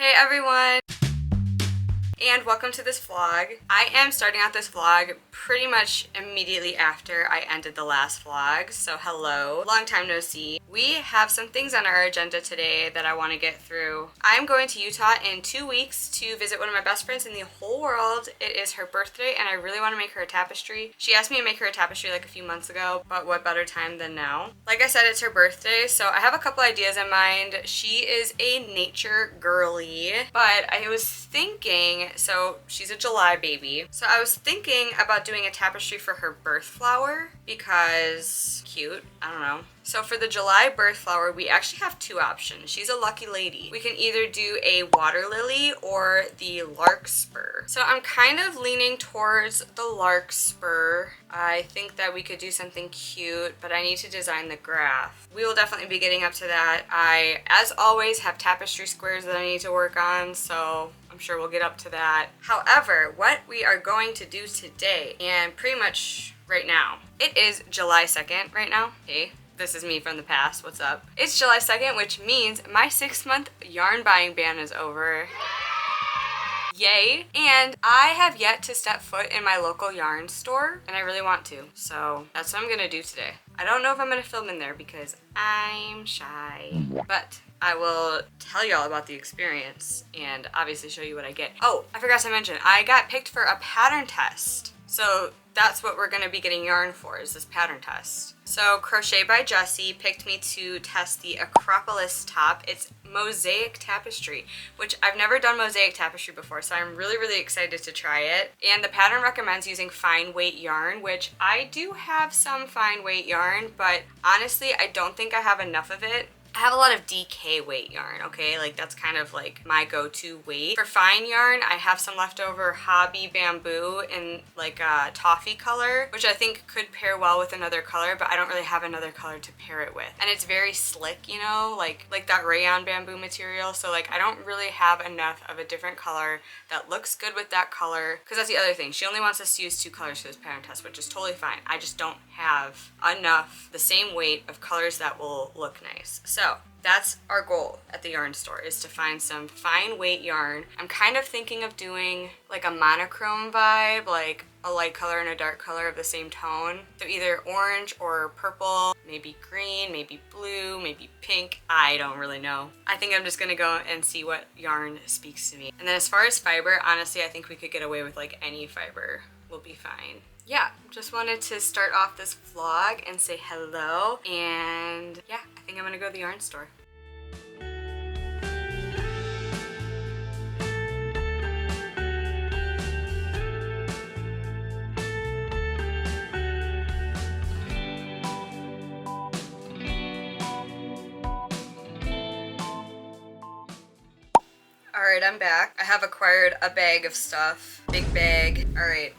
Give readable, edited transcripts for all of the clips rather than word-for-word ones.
Hey everyone! And welcome to this vlog. I am starting out this vlog pretty much immediately after I ended the last vlog, so hello. Long time no see. We have some things on our agenda today that I want to get through. I'm going to Utah in 2 weeks to visit one of my best friends in the whole world. It is her birthday and I really want to make her a tapestry. She asked me to make her a tapestry like a few months ago, but what better time than now? Like I said, it's her birthday, so I have a couple ideas in mind. She is a nature girly, but I was thinking, so she's a July baby, so I was thinking about doing a tapestry for her birth flower because cute, I don't know. So for the July birth flower, we actually have two options. She's a lucky lady. We can either do a water lily or the larkspur. So I'm kind of leaning towards the larkspur. I think that we could do something cute, but I need to design the graph. We will definitely be getting up to that. I, as always, have tapestry squares that I need to work on, so I'm sure we'll get up to that. However, what we are going to do today, and pretty much right now, it is July 2nd right now. Hey. This is me from the past, what's up? It's July 2nd, which means my 6-month yarn buying ban is over. Yay! And I have yet to step foot in my local yarn store, and I really want to, so that's what I'm gonna do today. I don't know if I'm gonna film in there because I'm shy, but I will tell y'all about the experience and obviously show you what I get. Oh, I forgot to mention, I got picked for a pattern test. So that's what we're gonna be getting yarn for, is this pattern test. So Crochet by Jessie picked me to test the Acropolis top. It's Mosaic Tapestry, which I've never done Mosaic Tapestry before, so I'm really excited to try it. And the pattern recommends using fine weight yarn, which I do have some fine weight yarn, but honestly, I don't think I have enough of it. I have a lot of DK weight yarn, okay? Like that's kind of like my go-to weight. For fine yarn, I have some leftover hobby bamboo in like a toffee color, which I think could pair well with another color, but I don't really have another color to pair it with. And it's very slick, you know, like that rayon bamboo material. So like I don't really have enough of a different color that looks good with that color, because that's the other thing. She only wants us to use 2 colors for this pattern test, which is totally fine. I just don't have enough, the same weight of colors that will look nice. So that's our goal at the yarn store, is to find some fine weight yarn. I'm kind of thinking of doing like a monochrome vibe, like a light color and a dark color of the same tone. So either orange or purple, maybe green, maybe blue, maybe pink. I don't really know. I think I'm just gonna go and see what yarn speaks to me. And then as far as fiber, honestly, I think we could get away with like any fiber. We'll be fine. Yeah, just wanted to start off this vlog and say hello, and yeah, I think I'm gonna go to the yarn store. Alright, I'm back. I have acquired a bag of stuff. Big bag. Alright,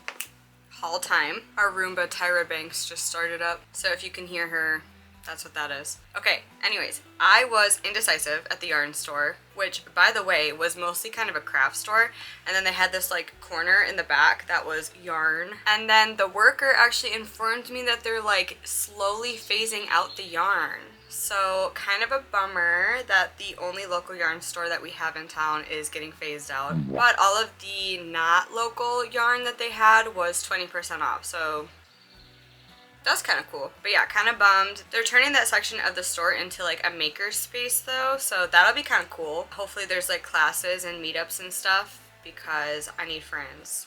haul time. Our Roomba Tyra Banks just started up, so if you can hear her, that's what that is. Okay, anyways, I was indecisive at the yarn store, which, by the way, was mostly kind of a craft store, and then they had this like corner in the back that was yarn, and then the worker actually informed me that they're like slowly phasing out the yarn. So kind of a bummer that the only local yarn store that we have in town is getting phased out. But all of the not local yarn that they had was 20% off, so that's kind of cool. But yeah, kind of bummed. They're turning that section of the store into like a maker space though, so that'll be kind of cool. Hopefully there's like classes and meetups and stuff because I need friends.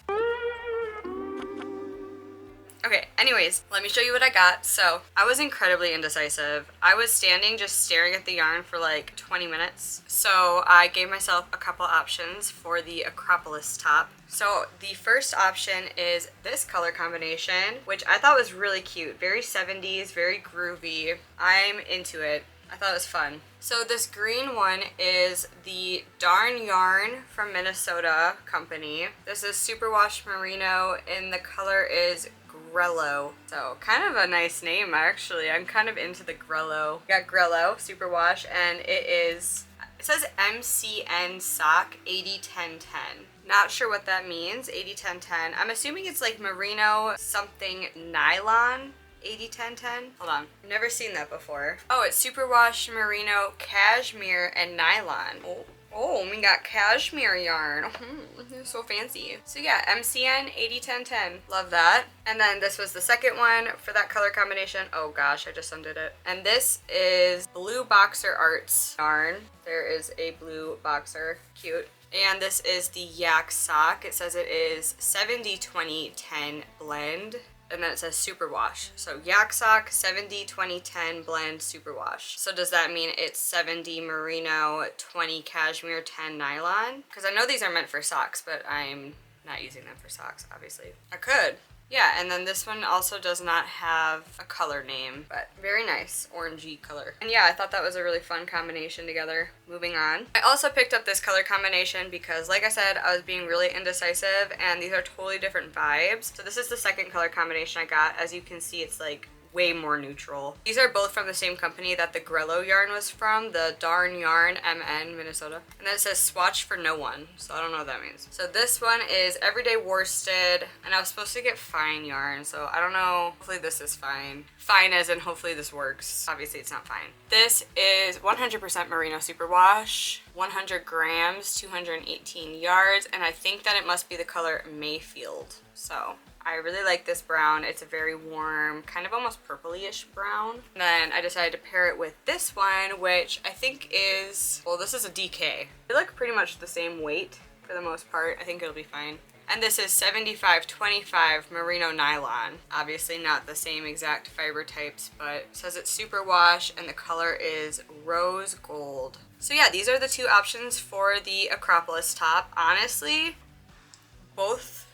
Okay, anyways, let me show you what I got. So I was incredibly indecisive. I was standing just staring at the yarn for like 20 minutes. So I gave myself a couple options for the Acropolis top. So the first option is this color combination, which I thought was really cute. Very 70s, very groovy. I'm into it. I thought it was fun. So this green one is the Darn Yarn from Minnesota company. This is superwash merino and the color is Grello. So kind of a nice name actually. I'm kind of into the Grello. We got Grello superwash and it says MCN sock 801010. Not sure what that means, 801010. I'm assuming it's like merino something nylon 801010. Hold on, I've never seen that before. Oh, it's superwash merino cashmere and nylon. Oh, Oh, we got cashmere yarn. So fancy. So yeah, MCN 801010. Love that. And then this was the second one for that color combination. Oh gosh, I just undid it. And this is Blue Boxer Arts yarn. There is a blue boxer. Cute. And this is the Yak sock. It says it is 70-20-10 blend. And then it says superwash. So Yak sock 70-20-10 blend superwash. So does that mean it's 70 merino, 20 cashmere, 10 nylon? Because I know these are meant for socks, but I'm not using them for socks, obviously. I could. Yeah, and then this one also does not have a color name, but very nice, orangey color. And yeah, I thought that was a really fun combination together. Moving on. I also picked up this color combination because, like I said, I was being really indecisive, and these are totally different vibes. So this is the second color combination I got. As you can see, it's like way more neutral. These are both from the same company that the Grello yarn was from, the Darn Yarn MN, Minnesota. And then it says swatch for no one, so I don't know what that means. So this one is Everyday Worsted, and I was supposed to get fine yarn, so I don't know. Hopefully this is fine. Fine as in hopefully this works. Obviously it's not fine. This is 100% merino superwash, 100 grams, 218 yards, and I think that it must be the color Mayfield. So I really like this brown. It's a very warm, kind of almost purpley-ish brown. And then I decided to pair it with this one, which I think is, well, this is a DK. They look pretty much the same weight for the most part. I think it'll be fine. And this is 75-25 merino nylon. Obviously not the same exact fiber types, but it says it's superwash and the color is rose gold. So yeah, these are the two options for the Acropolis top. Honestly, both,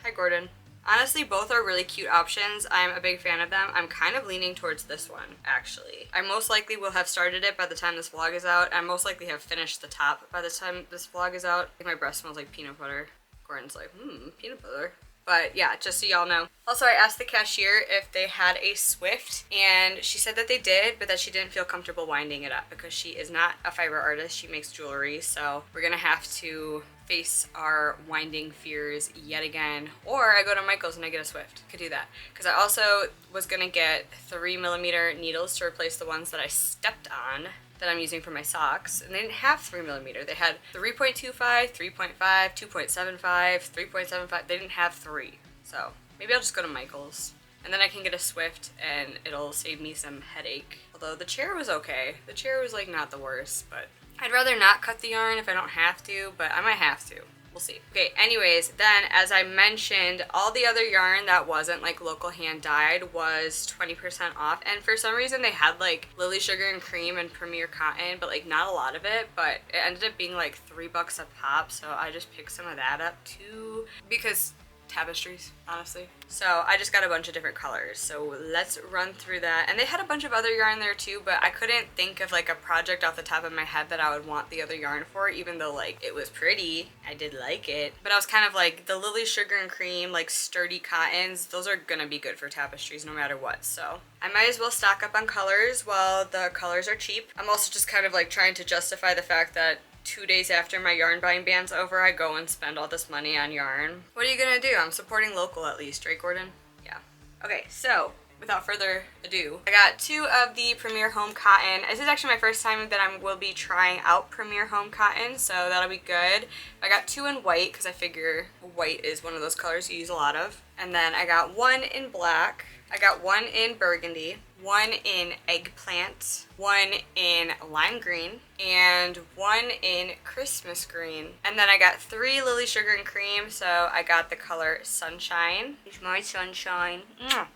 hi Gordon. Honestly, both are really cute options. I'm a big fan of them. I'm kind of leaning towards this one, actually. I most likely will have started it by the time this vlog is out. I most likely have finished the top by the time this vlog is out. I think my breath smells like peanut butter. Gordon's like, peanut butter. But yeah, just so y'all know. Also, I asked the cashier if they had a Swift, and she said that they did, but that she didn't feel comfortable winding it up because she is not a fiber artist. She makes jewelry, so we're gonna have to face our winding fears yet again. Or I go to Michael's and I get a Swift. Could do that. Because I also was gonna get 3mm needles to replace the ones that I stepped on that I'm using for my socks, and they didn't have 3mm. They had 3.25, 3.5, 2.75, 3.75. They didn't have 3. So maybe I'll just go to Michael's, and then I can get a Swift, and it'll save me some headache. Although the chair was okay. The chair was like not the worst, but I'd rather not cut the yarn if I don't have to, but I might have to. We'll see. Okay, anyways, then as I mentioned, all the other yarn that wasn't like local hand dyed was 20% off, and for some reason they had like Lily Sugar and Cream and Premier Cotton, but like not a lot of it, but it ended up being like $3 a pop, so I just picked some of that up too, because tapestries, honestly. So I just got a bunch of different colors, so let's run through that. And they had a bunch of other yarn there too, but I couldn't think of like a project off the top of my head that I would want the other yarn for, even though like it was pretty. I did like it, but I was kind of like, the Lily Sugar and Cream like sturdy cottons, those are gonna be good for tapestries no matter what. So I might as well stock up on colors while the colors are cheap. I'm also just kind of like trying to justify the fact that 2 days after my yarn buying ban's over, I go and spend all this money on yarn. What are you gonna do? I'm supporting local at least, right, Gordon? Yeah. Okay, so without further ado, I got 2 of the Premier Home Cotton. This is actually my first time that I will be trying out Premier Home Cotton, so that'll be good. I got 2 in white because I figure white is one of those colors you use a lot of. And then I got 1 in black. I got 1 in burgundy, 1 in eggplant, 1 in lime green, and 1 in Christmas green. And then I got 3 Lily Sugar and Cream, so I got the color Sunshine. It's my sunshine.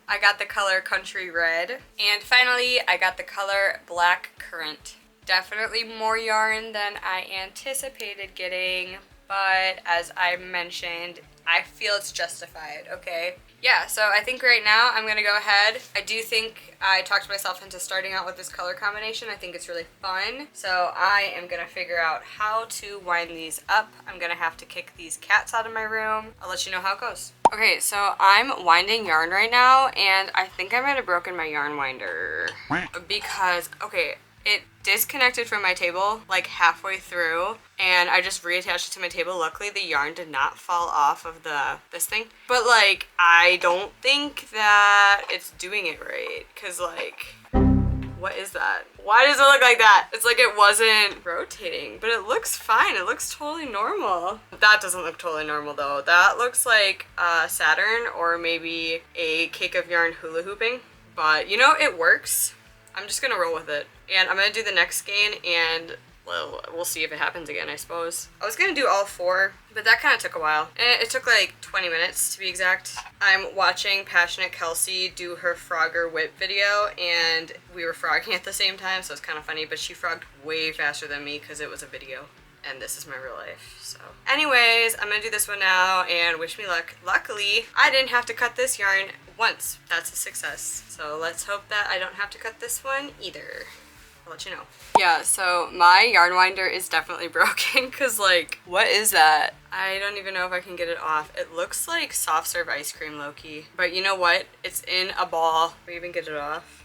I got the color Country Red. And finally, I got the color Black Currant. Definitely more yarn than I anticipated getting, but as I mentioned, I feel it's justified, okay? Yeah, so I think right now I'm gonna go ahead. I do think I talked myself into starting out with this color combination. I think it's really fun. So I am gonna figure out how to wind these up. I'm gonna have to kick these cats out of my room. I'll let you know how it goes. Okay, so I'm winding yarn right now, and I think I might have broken my yarn winder. Because, okay, it disconnected from my table like halfway through, and I just reattached it to my table. Luckily the yarn did not fall off of this thing, but like I don't think that it's doing it right, because like What is that? Why does it look like that? It's like it wasn't rotating, but it looks fine. It looks totally normal. That doesn't look totally normal though. That looks like Saturn or maybe a cake of yarn hula hooping. But you know, it works. I'm just gonna roll with it. And I'm gonna do the next skein and well, we'll see if it happens again, I suppose. I was gonna do all 4, but that kind of took a while. And it took like 20 minutes to be exact. I'm watching Passionate Kelsey do her Frogger whip video, and we were frogging at the same time, so it's kind of funny, but she frogged way faster than me because it was a video. And this is my real life, so. Anyways, I'm gonna do this one now, and wish me luck. Luckily, I didn't have to cut this yarn once. That's a success. So let's hope that I don't have to cut this one either. I'll let you know. Yeah, so my yarn winder is definitely broken because like, what is that? I don't even know if I can get it off. It looks like soft serve ice cream, low-key. But you know what? It's in a ball. Can we even get it off?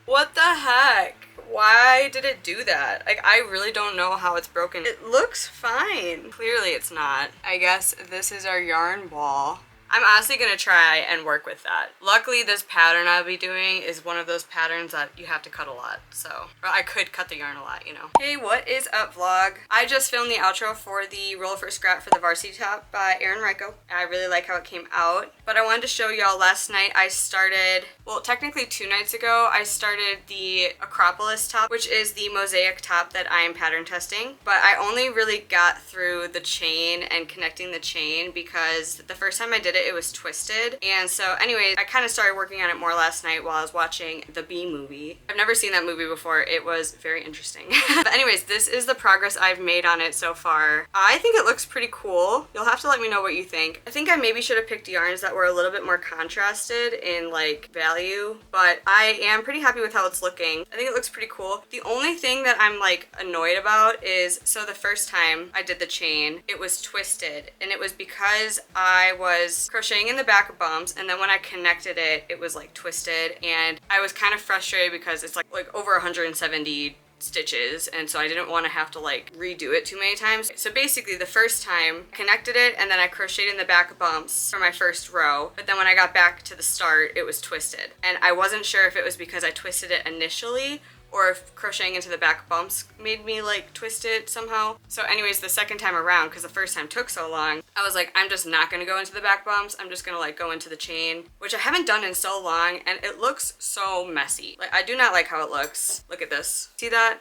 What the heck? Why did it do that? Like, I really don't know how it's broken. It looks fine. Clearly it's not. I guess this is our yarn ball. I'm honestly gonna try and work with that. Luckily, this pattern I'll be doing is one of those patterns that you have to cut a lot, so. Or I could cut the yarn a lot, you know. Hey, what is up, vlog? I just filmed the outro for the Roll for Scrap for the Varsity Top by Erin Ryko. I really like how it came out, but I wanted to show y'all last night I started, well, technically 2 nights ago, I started the Acropolis top, which is the Mosaic top that I am pattern testing, but I only really got through the chain and connecting the chain because the first time I did it, it was twisted. And so anyways, I kind of started working on it more last night while I was watching the Bee movie. I've never seen that movie before. It was very interesting. But anyways, this is the progress I've made on it so far. I think it looks pretty cool. You'll have to let me know what you think. I think I maybe should have picked yarns that were a little bit more contrasted in like value, but I am pretty happy with how it's looking. I think it looks pretty cool. The only thing that I'm like annoyed about is, so the first time I did the chain, it was twisted, and it was because I was crocheting in the back bumps, and then when I connected it, it was like twisted, and I was kind of frustrated because it's like over 170 stitches, and so I didn't want to have to like redo it too many times. So basically the first time I connected it and then I crocheted in the back bumps for my first row, but then when I got back to the start it was twisted, and I wasn't sure if it was because I twisted it initially or if crocheting into the back bumps made me like twist it somehow. So anyways, the second time around, because the first time took so long, I was like, I'm just not gonna go into the back bumps. I'm just gonna like go into the chain, which I haven't done in so long, and it looks so messy. Like, I do not like how it looks. Look at this. See that?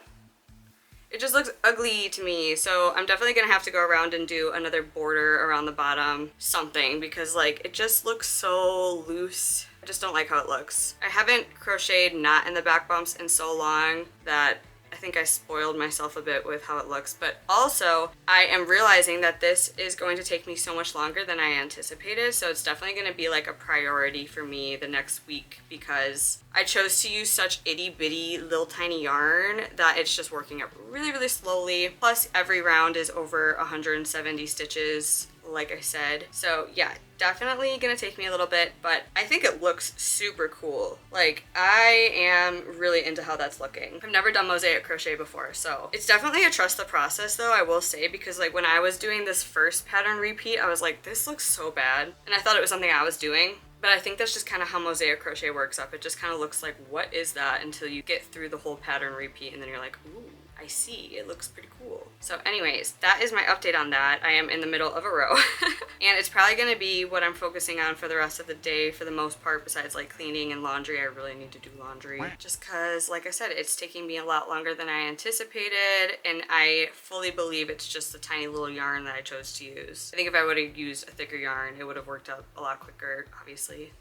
It just looks ugly to me, so I'm definitely gonna have to go around and do another border around the bottom, something, because like it just looks so loose. I just don't like how it looks. I haven't crocheted not in the back bumps in so long that I think I spoiled myself a bit with how it looks, but also I am realizing that this is going to take me so much longer than I anticipated, so it's definitely going to be like a priority for me the next week because I chose to use such itty bitty little tiny yarn that it's just working up really, really slowly. Plus every round is over 170 stitches, like I said. So yeah, definitely gonna take me a little bit, but I think it looks super cool. Like, I am really into how that's looking. I've never done mosaic crochet before, so it's definitely a trust the process though, I will say, because like when I was doing this first pattern repeat, I was like, this looks so bad, and I thought it was something I was doing. But I think that's just kind of how mosaic crochet works up. It just kind of looks like, what is that, until you get through the whole pattern repeat and then you're like, ooh, I see, it looks pretty cool. So anyways, that is my update on that. I am in the middle of a row and it's probably going to be what I'm focusing on for the rest of the day for the most part, besides like cleaning and laundry. I really need to do laundry just because, like I said, it's taking me a lot longer than I anticipated, and I fully believe it's just a tiny little yarn that I chose to use. I think if I would have used a thicker yarn, it would have worked out a lot quicker, obviously.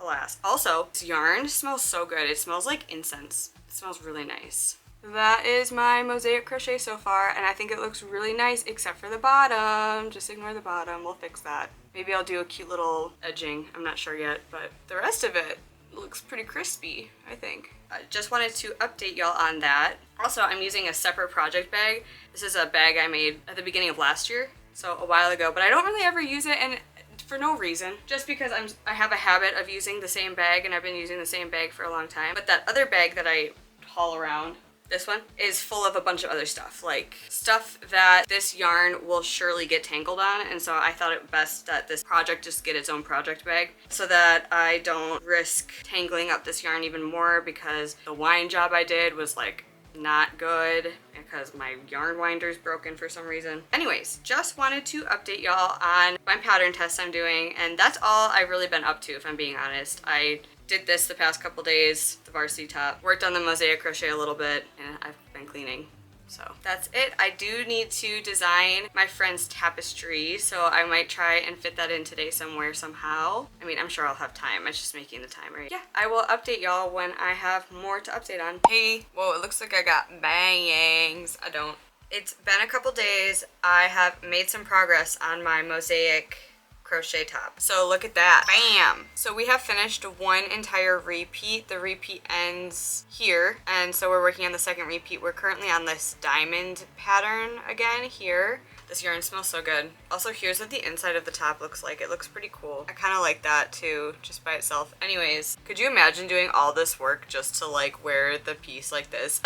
Alas. Also, this yarn smells so good. It smells like incense. It smells really nice. That is my mosaic crochet so far, and I think it looks really nice except for the bottom. Just ignore the bottom, we'll fix that. Maybe I'll do a cute little edging, I'm not sure yet, but the rest of it looks pretty crispy, I think. I just wanted to update y'all on that. Also, I'm using a separate project bag. This is a bag I made at the beginning of last year, so a while ago, but I don't really ever use it, and for no reason, just because I have a habit of using the same bag, and I've been using the same bag for a long time. But that other bag that I haul around, this one, is full of a bunch of other stuff, like stuff that this yarn will surely get tangled on, and so I thought it best that this project just get its own project bag so that I don't risk tangling up this yarn even more, because the wind job I did was like not good because my yarn winder's broken for some reason. Anyways, just wanted to update y'all on my pattern test I'm doing, and that's all I've really been up to, if I'm being honest. I did this the past couple days, the varsity top, worked on the Mosaic crochet a little bit, and I've been cleaning. So that's it. I do need to design my friend's tapestry, so I might try and fit that in today somewhere somehow. I mean, I'm sure I'll have time. It's just making the time, right? Yeah, I will update y'all when I have more to update on. Hey, whoa, it looks like I got bangs. I don't. It's been a couple days. I have made some progress on my Mosaic crochet top. So look at that. Bam! So we have finished one entire repeat. The repeat ends here, and so we're working on the second repeat. We're currently on this diamond pattern again here. This yarn smells so good. Also, here's what the inside of the top looks like. It looks pretty cool. I kind of like that too, just by itself. Anyways, could you imagine doing all this work just to like wear the piece like this?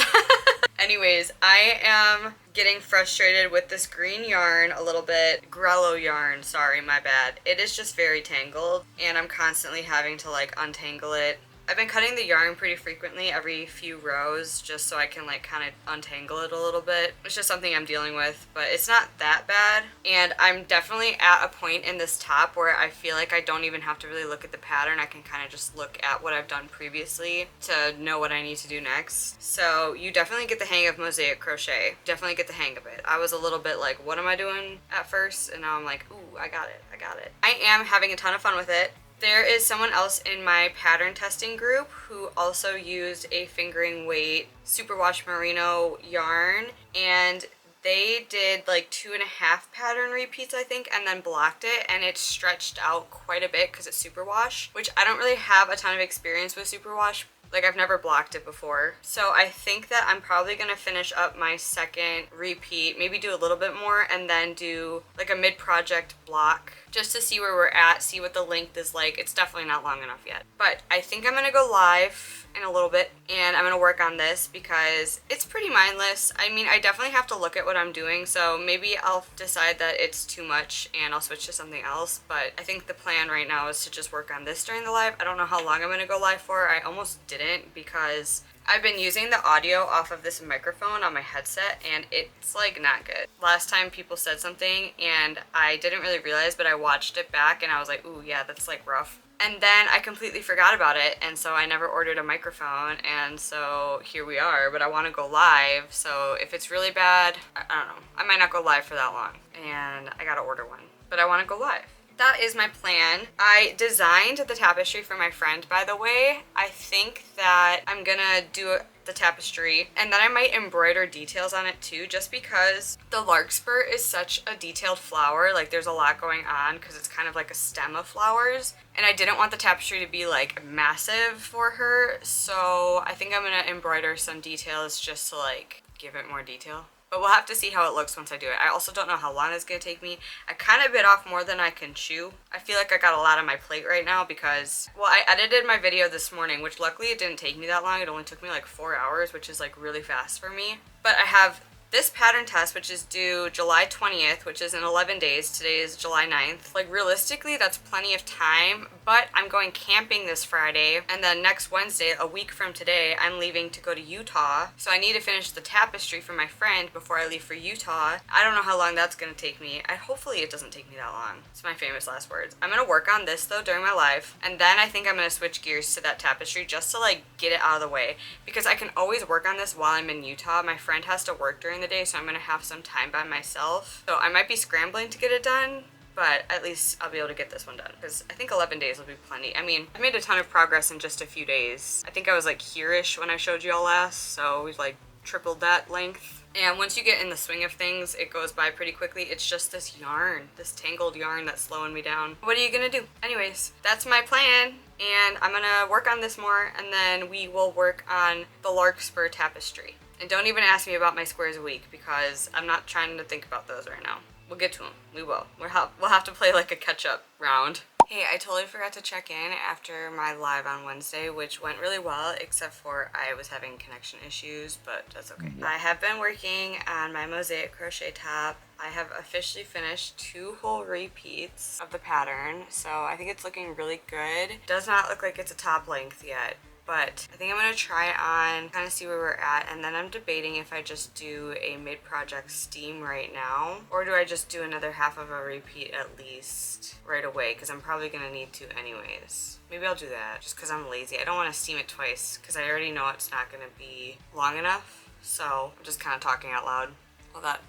Anyways, I am getting frustrated with this green yarn a little bit. Grello yarn, sorry, my bad. It is just very tangled, and I'm constantly having to like untangle it. I've been cutting the yarn pretty frequently, every few rows, just so I can like kind of untangle it a little bit. It's just something I'm dealing with, but it's not that bad. And I'm definitely at a point in this top where I feel like I don't even have to really look at the pattern. I can kind of just look at what I've done previously to know what I need to do next. So you definitely get the hang of Mosaic crochet. Definitely get the hang of it. I was a little bit like, what am I doing at first? And now I'm like, ooh, I got it, I got it. I am having a ton of fun with it. There is someone else in my pattern testing group who also used a fingering weight superwash merino yarn, and they did like 2.5 pattern repeats, I think, and then blocked it, and it stretched out quite a bit because it's superwash, which I don't really have a ton of experience with superwash. Like, I've never blocked it before. So I think that I'm probably gonna finish up my second repeat, maybe do a little bit more, and then do like a mid-project block just to see where we're at, see what the length is like. It's definitely not long enough yet. But I think I'm gonna go live in a little bit, and I'm gonna work on this because it's pretty mindless. I mean, I definitely have to look at what I'm doing, so maybe I'll decide that it's too much and I'll switch to something else. But I think the plan right now is to just work on this during the live. I don't know how long I'm gonna go live for. I almost didn't, because I've been using the audio off of this microphone on my headset, and it's like not good. Last time people said something and I didn't really realize, but I watched it back and I was like, ooh, yeah, that's like rough. And then I completely forgot about it, and so I never ordered a microphone, and so here we are. But I want to go live, so if it's really bad, I don't know. I might not go live for that long, and I gotta order one. But I want to go live. That is my plan. I designed the tapestry for my friend, by the way. I think that I'm gonna do the tapestry, and then I might embroider details on it too, just because the larkspur is such a detailed flower. Like, there's a lot going on because it's kind of like a stem of flowers, and I didn't want the tapestry to be like massive for her, so I think I'm gonna embroider some details just to like give it more detail. But we'll have to see how it looks once I do it. I also don't know how long it's going to take me. I kind of bit off more than I can chew. I feel like I got a lot on my plate right now because, well, I edited my video this morning, which luckily it didn't take me that long. It only took me like 4 hours, which is like really fast for me. But I have this pattern test, which is due July 20th, which is in 11 days. Today is July 9th. Like, realistically, that's plenty of time, but I'm going camping this Friday, and then next Wednesday, a week from today, I'm leaving to go to Utah. So I need to finish the tapestry for my friend before I leave for Utah. I don't know how long that's gonna take me. Hopefully it doesn't take me that long. It's my famous last words. I'm gonna work on this though during my live, and then I think I'm gonna switch gears to that tapestry just to like get it out of the way, because I can always work on this while I'm in Utah. My friend has to work during the day, so I'm gonna have some time by myself. So I might be scrambling to get it done, but at least I'll be able to get this one done, because I think 11 days will be plenty. I mean, I made a ton of progress in just a few days. I think I was like here-ish when I showed you all last, so we've like tripled that length. And once you get in the swing of things, it goes by pretty quickly. It's just this yarn, this tangled yarn that's slowing me down. What are you gonna do? Anyways, that's my plan, and I'm gonna work on this more, and then we will work on the larkspur tapestry. And don't even ask me about my squares a week, because I'm not trying to think about those right now. We'll get to them. We will. We'll have to play like a catch-up round. Hey, I totally forgot to check in after my live on Wednesday, which went really well, except for I was having connection issues, but that's okay. I have been working on my Mosaic crochet top. I have officially finished 2 whole repeats of the pattern, so I think it's looking really good. Does not look like it's a top length yet, but I think I'm going to try it on, kind of see where we're at, and then I'm debating if I just do a mid-project steam right now, or do I just do another half of a repeat at least right away, because I'm probably going to need to anyways. Maybe I'll do that, just because I'm lazy. I don't want to steam it twice, because I already know it's not going to be long enough, so I'm just kind of talking out loud. Well, that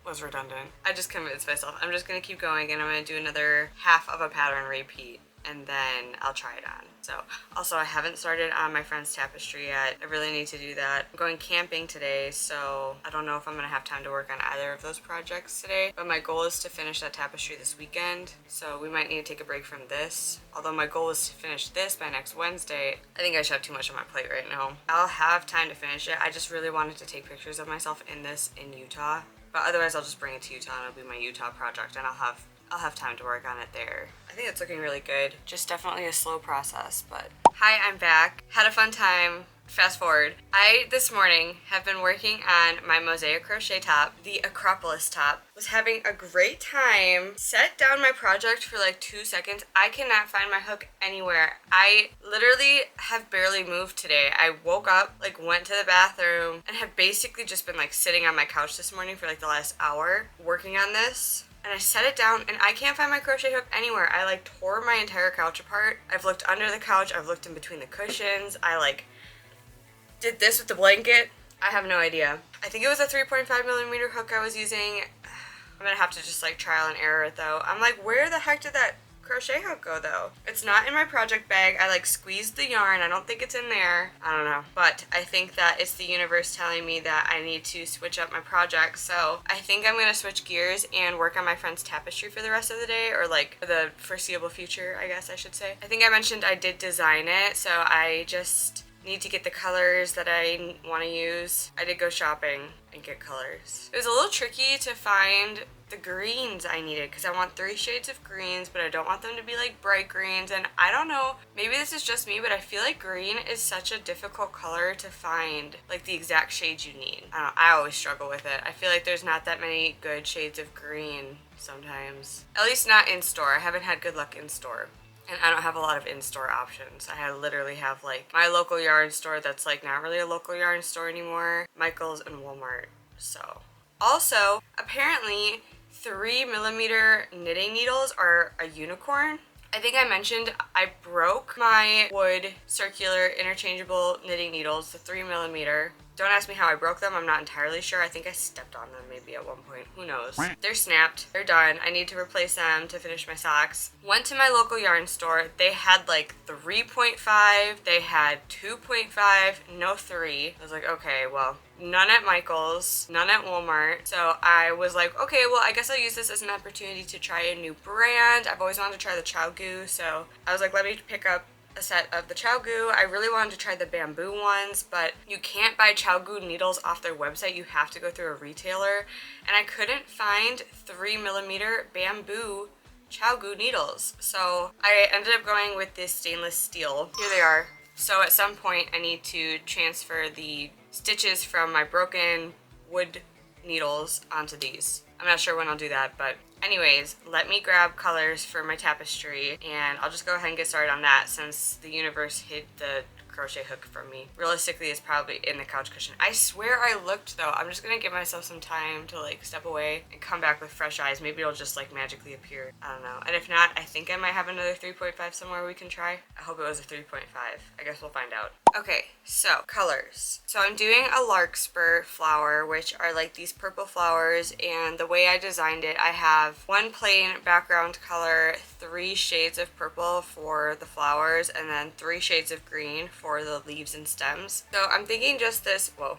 was redundant. I just convinced myself. I'm just going to keep going, and I'm going to do another half of a pattern repeat, and then I'll try it on. So, also I haven't started on my friend's tapestry yet. I really need to do that. I'm going camping today, so I don't know if I'm going to have time to work on either of those projects today, but my goal is to finish that tapestry this weekend, so we might need to take a break from this. Although my goal is to finish this by next Wednesday, I think I should have too much on my plate right now. I'll have time to finish it. I just really wanted to take pictures of myself in this in Utah, but otherwise I'll just bring it to Utah and it'll be my Utah project, and I'll have time to work on it there. I think it's looking really good. Just definitely a slow process, but... Hi, I'm back. Had a fun time. Fast forward. I, this morning, have been working on my Mosaic crochet top, the Acropolis top. Was having a great time. Set down my project for like 2 seconds. I cannot find my hook anywhere. I literally have barely moved today. I woke up, like went to the bathroom, and have basically just been like sitting on my couch this morning for like the last hour working on this. And I set it down and I can't find my crochet hook anywhere. I like tore my entire couch apart. I've looked under the couch. I've looked in between the cushions. I like did this with the blanket. I have no idea. I think it was a 3.5mm hook I was using. I'm gonna have to just like trial and error it though. I'm like, where the heck did that crochet hook go though? It's not in my project bag. I like squeezed the yarn. I don't think it's in there. I don't know. But I think that it's the universe telling me that I need to switch up my project. So I think I'm gonna switch gears and work on my friend's tapestry for the rest of the day, or like for the foreseeable future, I guess I should say. I think I mentioned I did design it, so I just need to get the colors that I want to use. I did go shopping and get colors. It was a little tricky to find the greens I needed because I want 3 shades of greens, but I don't want them to be like bright greens, and I don't know, maybe this is just me, but I feel like green is such a difficult color to find like the exact shades you need. I don't know, I always struggle with it. I feel like there's not that many good shades of green sometimes. At least not in store. I haven't had good luck in store. And I don't have a lot of in-store options. I literally have like my local yarn store that's like not really a local yarn store anymore, Michael's and Walmart. So also, apparently 3mm knitting needles are a unicorn. I think I mentioned I broke my wood circular interchangeable knitting needles, the 3mm. Don't ask me how I broke them. I'm not entirely sure. I think I stepped on them maybe at one point. Who knows? They're snapped. They're done. I need to replace them to finish my socks. Went to my local yarn store. They had like 3.5. They had 2.5. No 3. I was like, okay, well, none at Michael's, none at Walmart. So I was like, okay, well, I guess I'll use this as an opportunity to try a new brand. I've always wanted to try the Chow Goo, so I was like, let me pick up a set of the Chow Goo. I really wanted to try the bamboo ones, but you can't buy Chow Goo needles off their website. You have to go through a retailer, and I couldn't find 3mm bamboo Chow Goo needles. So I ended up going with this stainless steel. Here they are. So at some point I need to transfer the stitches from my broken wood needles onto these. I'm not sure when I'll do that, but anyways, let me grab colors for my tapestry and I'll just go ahead and get started on that since the universe hid the crochet hook from me. Realistically, it's probably in the couch cushion. I swear I looked though. I'm just gonna give myself some time to like step away and come back with fresh eyes. Maybe it'll just like magically appear. I don't know. And if not, I think I might have another 3.5 somewhere we can try. I hope it was a 3.5. I guess we'll find out. Okay, so colors. So I'm doing a larkspur flower, which are like these purple flowers, and the way I designed it, I have one plain background color, 3 shades of purple for the flowers, and then 3 shades of green for the leaves and stems. So I'm thinking just this, I'm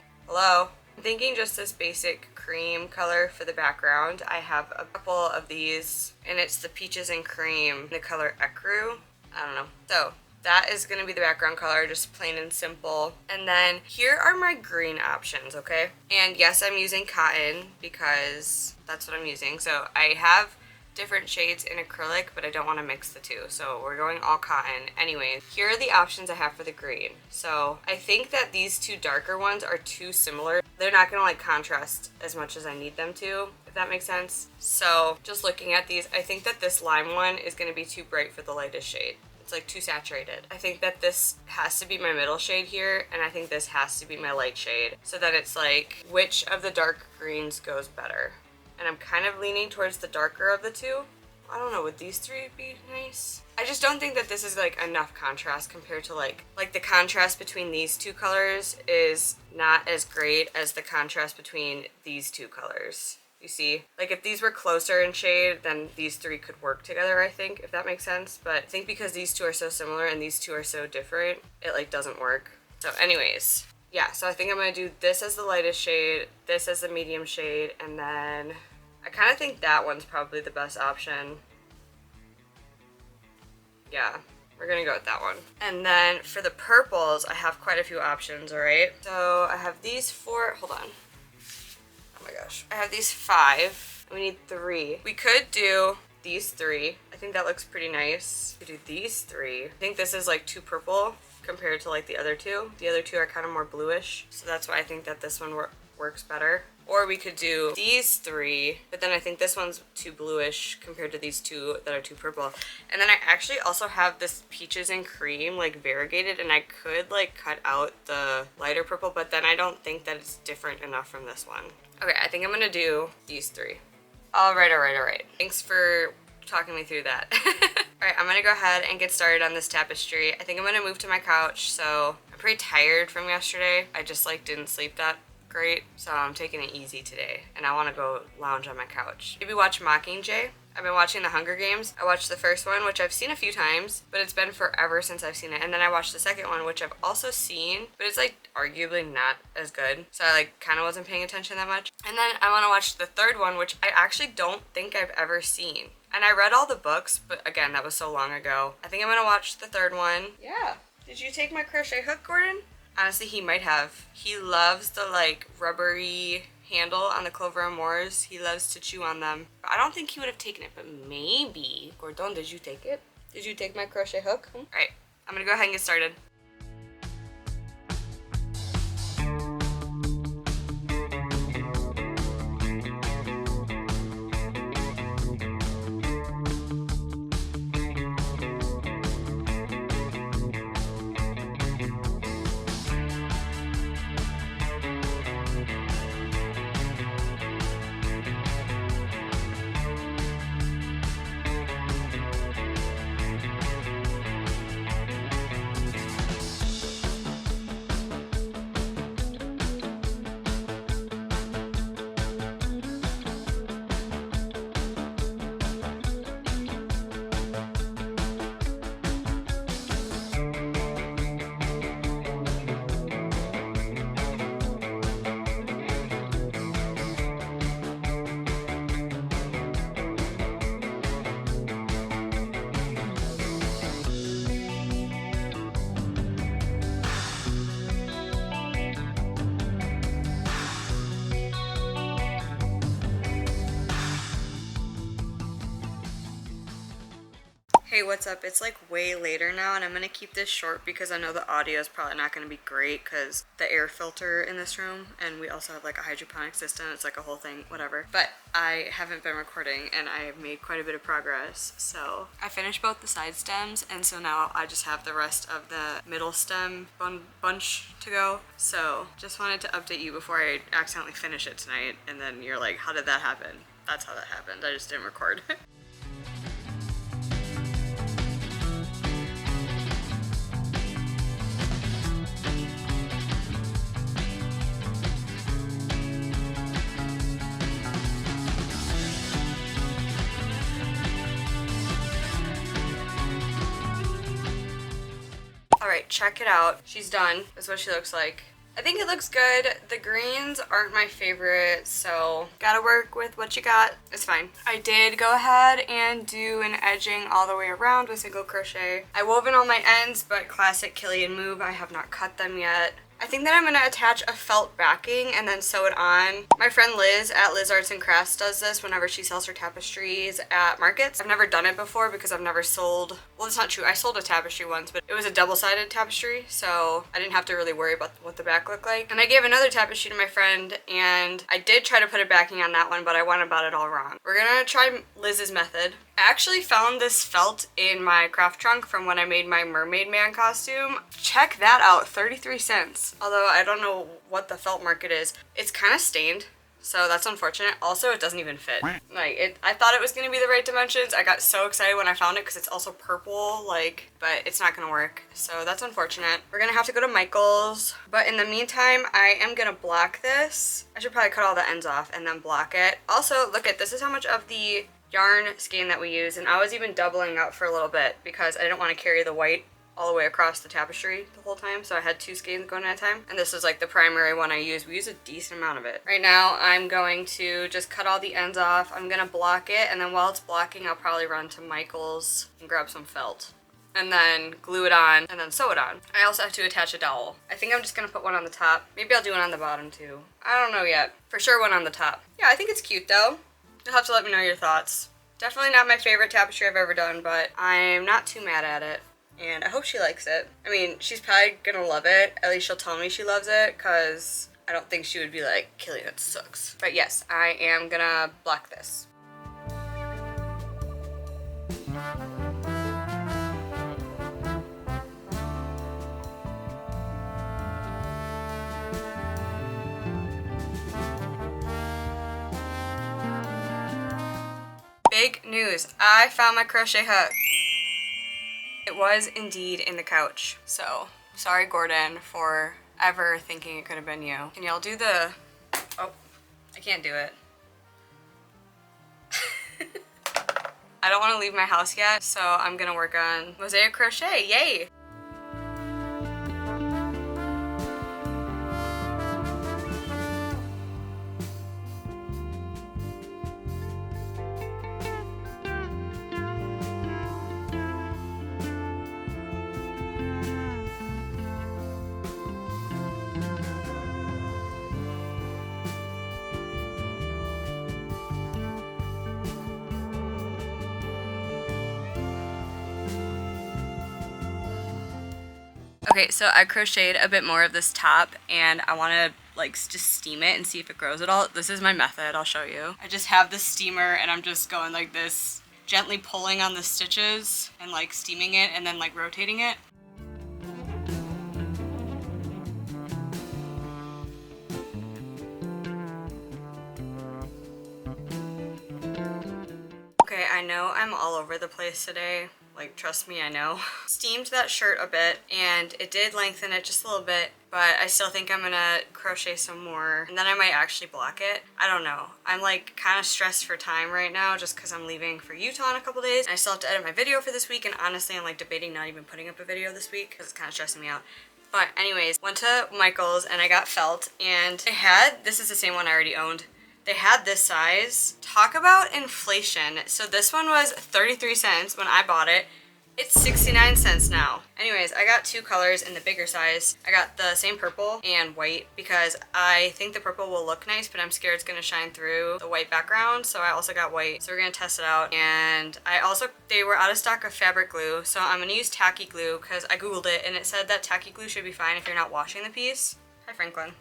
thinking just this basic cream color for the background. I have a couple of these, and it's the peaches and cream, the color ecru. I don't know. So that is going to be the background color, just plain and simple. And then here are my green options, okay? And yes, I'm using cotton because that's what I'm using. So I have different shades in acrylic, but I don't want to mix the two, so we're going all cotton. Anyway, here are the options I have for the green. So I think that these two darker ones are too similar. They're not gonna like contrast as much as I need them to, if that makes sense. So just looking at these, I think that this lime one is gonna be too bright for the lightest shade. It's like too saturated. I think that this has to be my middle shade here, and I think this has to be my light shade. So then it's like, which of the dark greens goes better? And I'm kind of leaning towards the darker of the two. I don't know, would these three be nice? I just don't think that this is like enough contrast compared to like the contrast between these two colors is not as great as the contrast between these two colors. You see? Like if these were closer in shade, then these three could work together, I think, if that makes sense. But I think because these two are so similar and these two are so different, it like doesn't work. So anyways, yeah, so I think I'm gonna do this as the lightest shade, this as the medium shade, and then I kind of think that one's probably the best option. Yeah, we're gonna go with that one. And then for the purples, I have quite a few options, alright? So I have these four, hold on. Oh my gosh. I have these 5. We need 3. We could do these 3. I think that looks pretty nice. We could do these 3. I think this is like too purple compared to like the other two. The other two are kind of more bluish. So that's why I think that this one works better. Or we could do these 3, but then I think this one's too bluish compared to these two that are too purple. And then I actually also have this peaches and cream like variegated, and I could like cut out the lighter purple, but then I don't think that it's different enough from this one. Okay, I think I'm gonna do these 3. All right. Thanks for talking me through that. All right, I'm gonna go ahead and get started on this tapestry. I think I'm gonna move to my couch, so I'm pretty tired from yesterday. I just like didn't sleep that great, so I'm taking it easy today, and I want to go lounge on my couch. Maybe watch Mockingjay. I've been watching The Hunger Games. I watched the first one, which I've seen a few times, but it's been forever since I've seen it. And then I watched the second one, which I've also seen, but it's like arguably not as good. So I like kind of wasn't paying attention that much. And then I want to watch the third one, which I actually don't think I've ever seen. And I read all the books, but again, that was so long ago. I think I'm gonna watch the third one. Yeah. Did you take my crochet hook, Gordon? Honestly, he might have. He loves the like rubbery handle on the Clover Amours. He loves to chew on them. I don't think he would have taken it, but maybe. Gordon, did you take it? Did you take my crochet hook? All right, I'm gonna go ahead and get started. Hey, what's up? It's like way later now, and I'm gonna keep this short because I know the audio is probably not gonna be great because the air filter in this room, and we also have like a hydroponic system. It's like a whole thing, whatever. But I haven't been recording, and I have made quite a bit of progress. So I finished both the side stems, and so now I just have the rest of the middle stem bunch to go. So just wanted to update you before I accidentally finish it tonight, and then you're like, how did that happen? That's how that happened. I just didn't record. Alright, check it out. She's done. That's what she looks like. I think it looks good. The greens aren't my favorite, so gotta work with what you got. It's fine. I did go ahead and do an edging all the way around with single crochet. I wove in all my ends, but classic Killian move, I have not cut them yet. I think that I'm going to attach a felt backing and then sew it on. My friend Liz at Liz Arts and Crafts does this whenever she sells her tapestries at markets. I've never done it before because I've never sold, well, it's not true. I sold a tapestry once, but it was a double-sided tapestry, so I didn't have to really worry about what the back looked like. And I gave another tapestry to my friend, and I did try to put a backing on that one, but I went about it all wrong. We're gonna try Liz's method. I actually found this felt in my craft trunk from when I made my mermaid man costume. Check that out, 33 cents. Although I don't know what the felt market is. It's kind of stained, so that's unfortunate. Also, it doesn't even fit. Like, I thought it was gonna be the right dimensions. I got so excited when I found it because it's also purple, like, but it's not gonna work. So that's unfortunate. We're gonna have to go to Michael's. But in the meantime, I am gonna block this. I should probably cut all the ends off and then block it. Also, look at this is how much of the yarn skein that we use, and I was even doubling up for a little bit because I didn't want to carry the white all the way across the tapestry the whole time, so I had 2 skeins going at a time, and this is like the primary one I use. We use a decent amount of it. Right now I'm going to just cut all the ends off. I'm gonna block it, and then while it's blocking I'll probably run to Michael's and grab some felt and then glue it on and then sew it on. I also have to attach a dowel. I think I'm just gonna put one on the top. Maybe I'll do one on the bottom too. I don't know yet. For sure one on the top. Yeah, I think it's cute though. You'll have to let me know your thoughts. Definitely not my favorite tapestry I've ever done, but I'm not too mad at it. And I hope she likes it. I mean, she's probably gonna love it. At least she'll tell me she loves it, because I don't think she would be like, Killy, that sucks. But yes, I am gonna block this. Big news, I found my crochet hook. It was indeed in the couch. So, sorry Gordon for ever thinking it could have been you. Can y'all do the, oh, I can't do it. I don't want to leave my house yet, so I'm gonna work on Mosaic crochet, yay! Okay, so I crocheted a bit more of this top and I want to like just steam it and see if it grows at all. This is my method, I'll show you. I just have the steamer and I'm just going like this, gently pulling on the stitches and like steaming it and then like rotating it. Okay, I know I'm all over the place today. Like, trust me, I know. Steamed that shirt a bit, and it did lengthen it just a little bit, but I still think I'm gonna crochet some more, and then I might actually block it. I don't know. I'm like kind of stressed for time right now just because I'm leaving for Utah in a couple days. I still have to edit my video for this week, and honestly, I'm like debating not even putting up a video this week because it's kind of stressing me out. But anyways, went to Michael's and I got felt, and they had, this is the same one I already owned. They had this size. Talk about inflation. So this one was 33 cents when I bought it. It's 69 cents now. Anyways, I got 2 colors in the bigger size. I got the same purple and white because I think the purple will look nice, but I'm scared it's gonna shine through the white background. So I also got white. So we're gonna test it out. And they were out of stock of fabric glue. So I'm gonna use tacky glue because I Googled it and it said that tacky glue should be fine if you're not washing the piece. Hi, Franklin.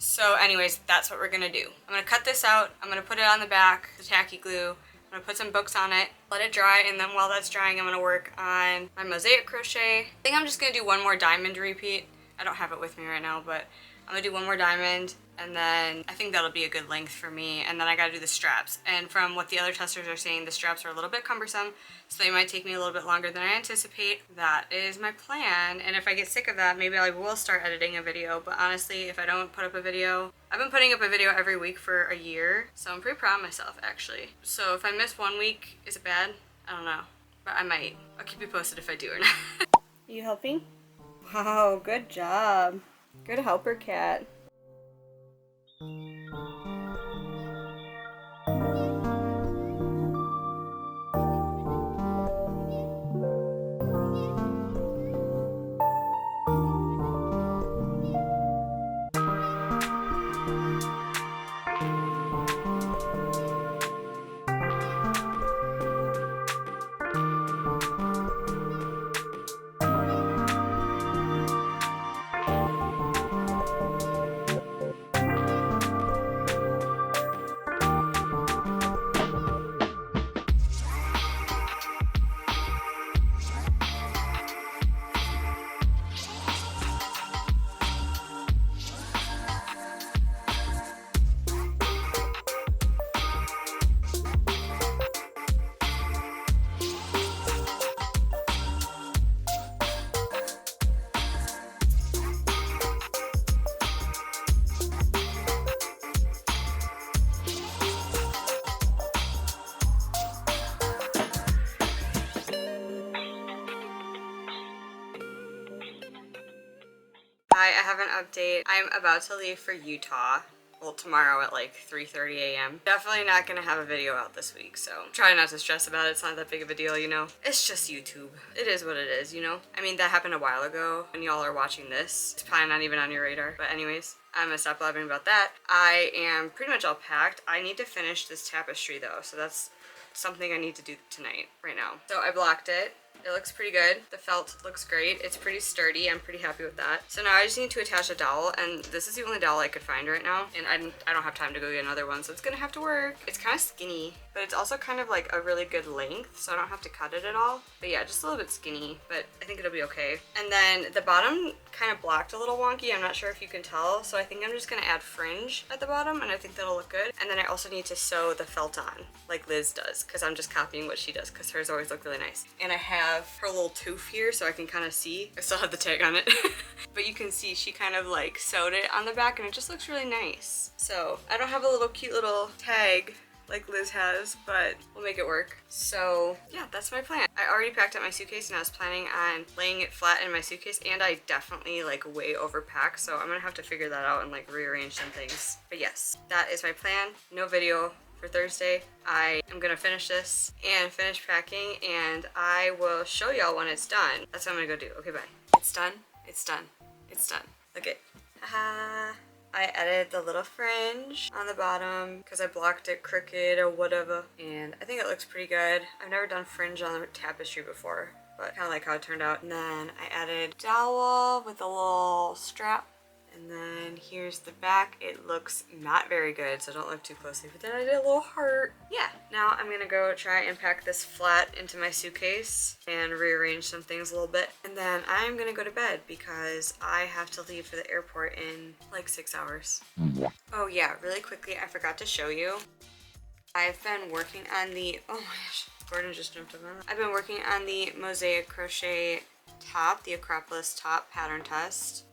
So anyways, that's what we're gonna do. I'm gonna cut this out, I'm gonna put it on the back, the tacky glue, I'm gonna put some books on it, let it dry, and then while that's drying, I'm gonna work on my mosaic crochet. I think I'm just gonna do one more diamond repeat. I don't have it with me right now, but I'm gonna do one more diamond, and then I think that'll be a good length for me, and then I gotta do the straps. And from what the other testers are saying, the straps are a little bit cumbersome, so they might take me a little bit longer than I anticipate. That is my plan, and if I get sick of that, maybe I will start editing a video, but honestly, if I don't put up a video, I've been putting up a video every week for a year, so I'm pretty proud of myself, actually. So if I miss one week, is it bad? I don't know, but I might. I'll keep you posted if I do or not. Are you helping? Wow, good job. Good helper cat. Hi, I have an update. I'm about to leave for Utah. Well, tomorrow at like 3:30 a.m. Definitely not gonna have a video out this week, so try not to stress about it. It's not that big of a deal, you know? It's just YouTube. It is what it is, you know? I mean, that happened a while ago when y'all are watching this. It's probably not even on your radar, but anyways, I'm gonna stop blabbing about that. I am pretty much all packed. I need to finish this tapestry though, so that's something I need to do tonight, right now. So I blocked it. It looks pretty good. The felt looks great. It's pretty sturdy. I'm pretty happy with that. So now I just need to attach a dowel, and this is the only dowel I could find right now, and I don't have time to go get another one, so it's gonna have to work. It's kind of skinny, but it's also kind of like a really good length, so I don't have to cut it at all. But yeah, just a little bit skinny, but I think it'll be okay. And then the bottom kind of blocked a little wonky. I'm not sure if you can tell, so I think I'm just gonna add fringe at the bottom, and I think that'll look good. And then I also need to sew the felt on, like Liz does, because I'm just copying what she does, because hers always look really nice. And I have her little tooth here so I can kind of see. I still have the tag on it. But you can see she kind of like sewed it on the back, and it just looks really nice. So I don't have a little cute little tag like Liz has, but we'll make it work. So yeah, that's my plan. I already packed up my suitcase, and I was planning on laying it flat in my suitcase, and I definitely like way overpacked, so I'm gonna have to figure that out and like rearrange some things. But yes, that is my plan. No video for Thursday. I am gonna finish this and finish packing, and I will show y'all when it's done. That's what I'm gonna go do. Okay, bye. It's done. It's done. It's done. Okay. Haha. I added the little fringe on the bottom because I blocked it crooked or whatever, and I think it looks pretty good. I've never done fringe on the tapestry before, but kind of like how it turned out. And then I added dowel with a little strap. And then here's the back. It looks not very good, so don't look too closely. But then I did a little heart. Yeah, now I'm gonna go try and pack this flat into my suitcase and rearrange some things a little bit. And then I'm gonna go to bed because I have to leave for the airport in like 6 hours. Oh yeah, really quickly, I forgot to show you. I've been working on the, oh my gosh, Gordon just jumped up on it. I've been working on the Mosaic crochet top, the Acropolis top pattern test.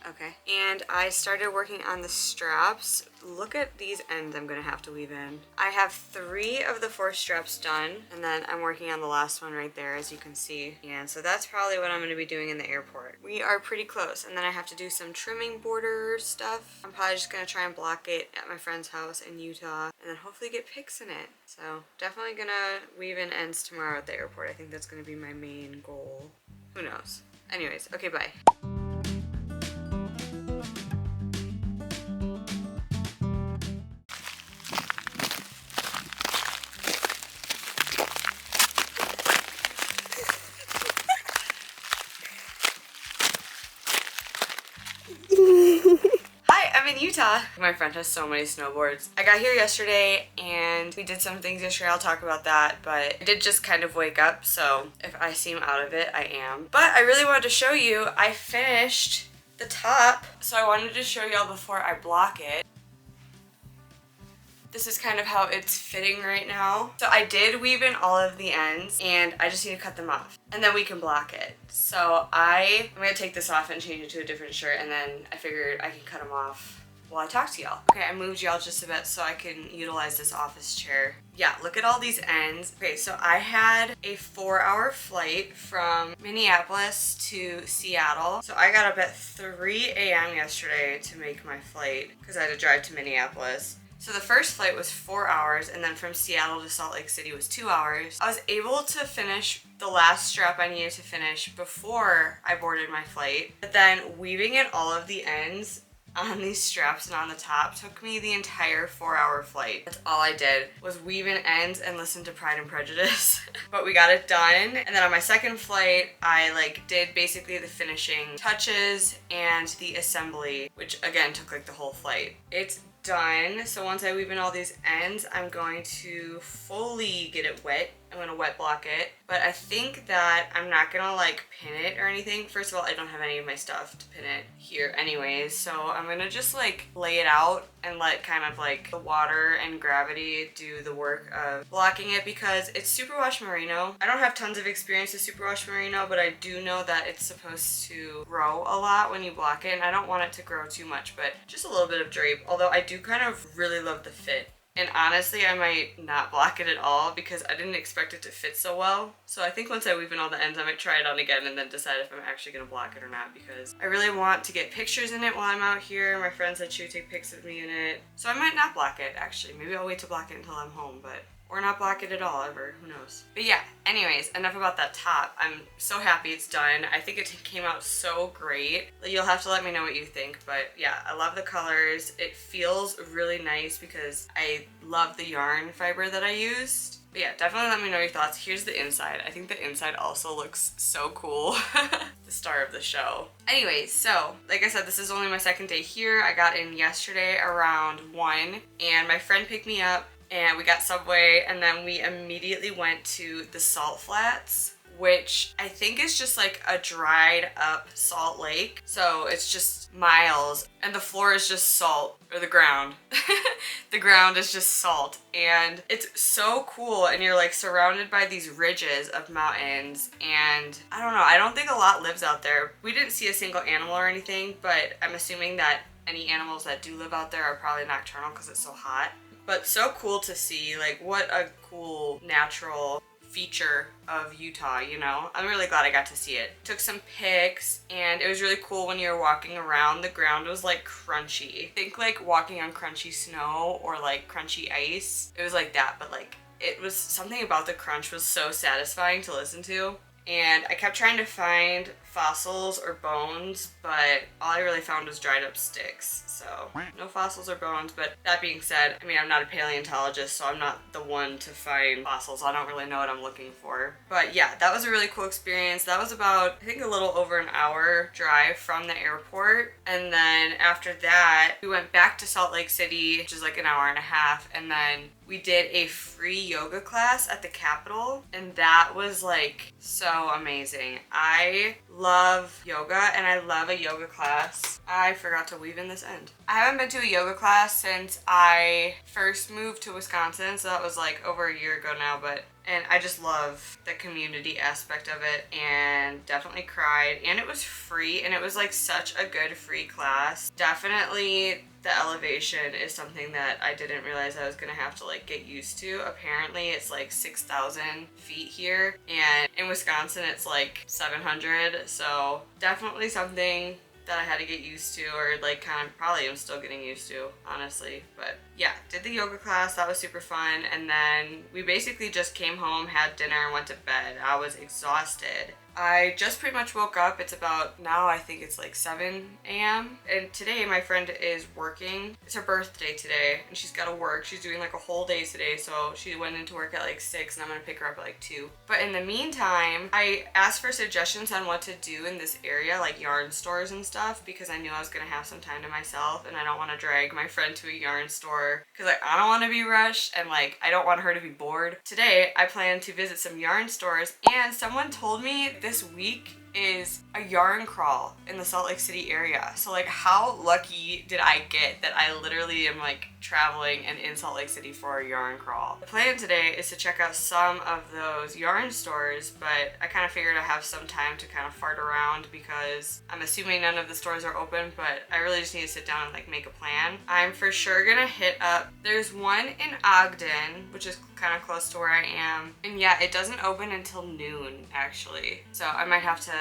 Okay, and I started working on the straps. Look at these ends I'm gonna have to weave in. I have 3 of the 4 straps done, and then I'm working on the last one right there, as you can see. And so that's probably what I'm gonna be doing in the airport. We are pretty close, and then I have to do some trimming border stuff. I'm probably just gonna try and block it at my friend's house in Utah, and then hopefully get pics in it. So definitely gonna weave in ends tomorrow at the airport. I think that's gonna be my main goal. Who knows? Anyways, okay, bye. Hi, I'm in Utah. My friend has so many snowboards. I got here yesterday and we did some things yesterday. I'll talk about that, but I did just kind of wake up, so if I seem out of it, I am. But I really wanted to show you, I finished the top, so I wanted to show y'all before I block it. This is kind of how it's fitting right now. So I did weave in all of the ends, and I just need to cut them off, and then we can block it. So I'm gonna take this off and change it to a different shirt, and then I figured I can cut them off while I talk to y'all. Okay, I moved y'all just a bit so I can utilize this office chair. Yeah, look at all these ends. Okay, so I had a 4-hour flight from Minneapolis to Seattle. So I got up at 3 a.m. yesterday to make my flight because I had to drive to Minneapolis. So the first flight was 4 hours, and then from Seattle to Salt Lake City was 2 hours. I was able to finish the last strap I needed to finish before I boarded my flight. But then weaving in all of the ends on these straps and on the top took me the entire 4-hour flight. That's all I did was weave in ends and listen to Pride and Prejudice. But we got it done. And then on my second flight, I did basically the finishing touches and the assembly, which again took like the whole flight. It's done. So once I weave in all these ends, I'm going to fully get it wet. I'm gonna wet block it, but I think that I'm not gonna pin it or anything. First of all, I don't have any of my stuff to pin it here anyways, so I'm gonna just lay it out and let kind of the water and gravity do the work of blocking it, because it's superwash merino. I don't have tons of experience with superwash merino, but I do know that it's supposed to grow a lot when you block it, and I don't want it to grow too much, but just a little bit of drape, although I do kind of really love the fit And honestly, I might not block it at all because I didn't expect it to fit so well. So I think once I weave in all the ends, I might try it on again and then decide if I'm actually gonna block it or not, because I really want to get pictures in it while I'm out here. My friend said she would take pics of me in it. So I might not block it, actually. Maybe I'll wait to block it until I'm home, or not block it at all ever, who knows. But yeah, anyways, enough about that top. I'm so happy it's done. I think it came out so great. You'll have to let me know what you think, but yeah, I love the colors. It feels really nice because I love the yarn fiber that I used. But yeah, definitely let me know your thoughts. Here's the inside. I think the inside also looks so cool. The star of the show. Anyways, so like I said, this is only my second day here. I got in yesterday around 1 and my friend picked me up and we got Subway, and then we immediately went to the Salt Flats, which I think is just like a dried up salt lake. So it's just miles and the floor is just salt, or the ground. The ground is just salt and it's so cool, and you're like surrounded by these ridges of mountains, and I don't know, I don't think a lot lives out there. We didn't see a single animal or anything, but I'm assuming that any animals that do live out there are probably nocturnal because it's so hot. But so cool to see, like what a cool natural feature of Utah, you know? I'm really glad I got to see it. Took some pics, and it was really cool when you were walking around. The ground was like crunchy. Think like walking on crunchy snow or like crunchy ice. It was like that, but like it was something about the crunch was so satisfying to listen to. And I kept trying to find fossils or bones, but all I really found was dried up sticks. So no fossils or bones, but that being said, I mean, I'm not a paleontologist, so I'm not the one to find fossils. I don't really know what I'm looking for. But yeah, that was a really cool experience. That was about, I think, a little over an hour drive from the airport. And then after that, we went back to Salt Lake City, which is like an hour and a half, and then we did a free yoga class at the Capitol, and that was like so amazing. I love yoga and I love a yoga class. I forgot to weave in this end. I haven't been to a yoga class since I first moved to Wisconsin, so that was like over a year ago now, and I just love the community aspect of it, and definitely cried, and it was free, and it was like such a good free class. Definitely the elevation is something that I didn't realize I was gonna have to like get used to. Apparently it's like 6,000 feet here, and in Wisconsin it's like 700, so definitely something that I had to get used to, or like kind of probably am still getting used to, honestly. But yeah, did the yoga class, that was super fun, and then we basically just came home, had dinner, and went to bed. I was exhausted. I just pretty much woke up. It's about, now I think it's like 7 a.m. And today my friend is working. It's her birthday today and she's got to work. She's doing like a whole day today, so she went into work at like 6 and I'm gonna pick her up at like 2. But in the meantime, I asked for suggestions on what to do in this area, like yarn stores and stuff, because I knew I was gonna have some time to myself and I don't want to drag my friend to a yarn store because like I don't want to be rushed and like I don't want her to be bored. Today I plan to visit some yarn stores, and someone told me this week is a yarn crawl in the Salt Lake City area. So like how lucky did I get that I literally am like traveling and in Salt Lake City for a yarn crawl. The plan today is to check out some of those yarn stores, but I kind of figured I have some time to kind of fart around because I'm assuming none of the stores are open, but I really just need to sit down and like make a plan. I'm for sure gonna hit up, there's one in Ogden, which is kind of close to where I am, and yeah, it doesn't open until noon actually, so I might have to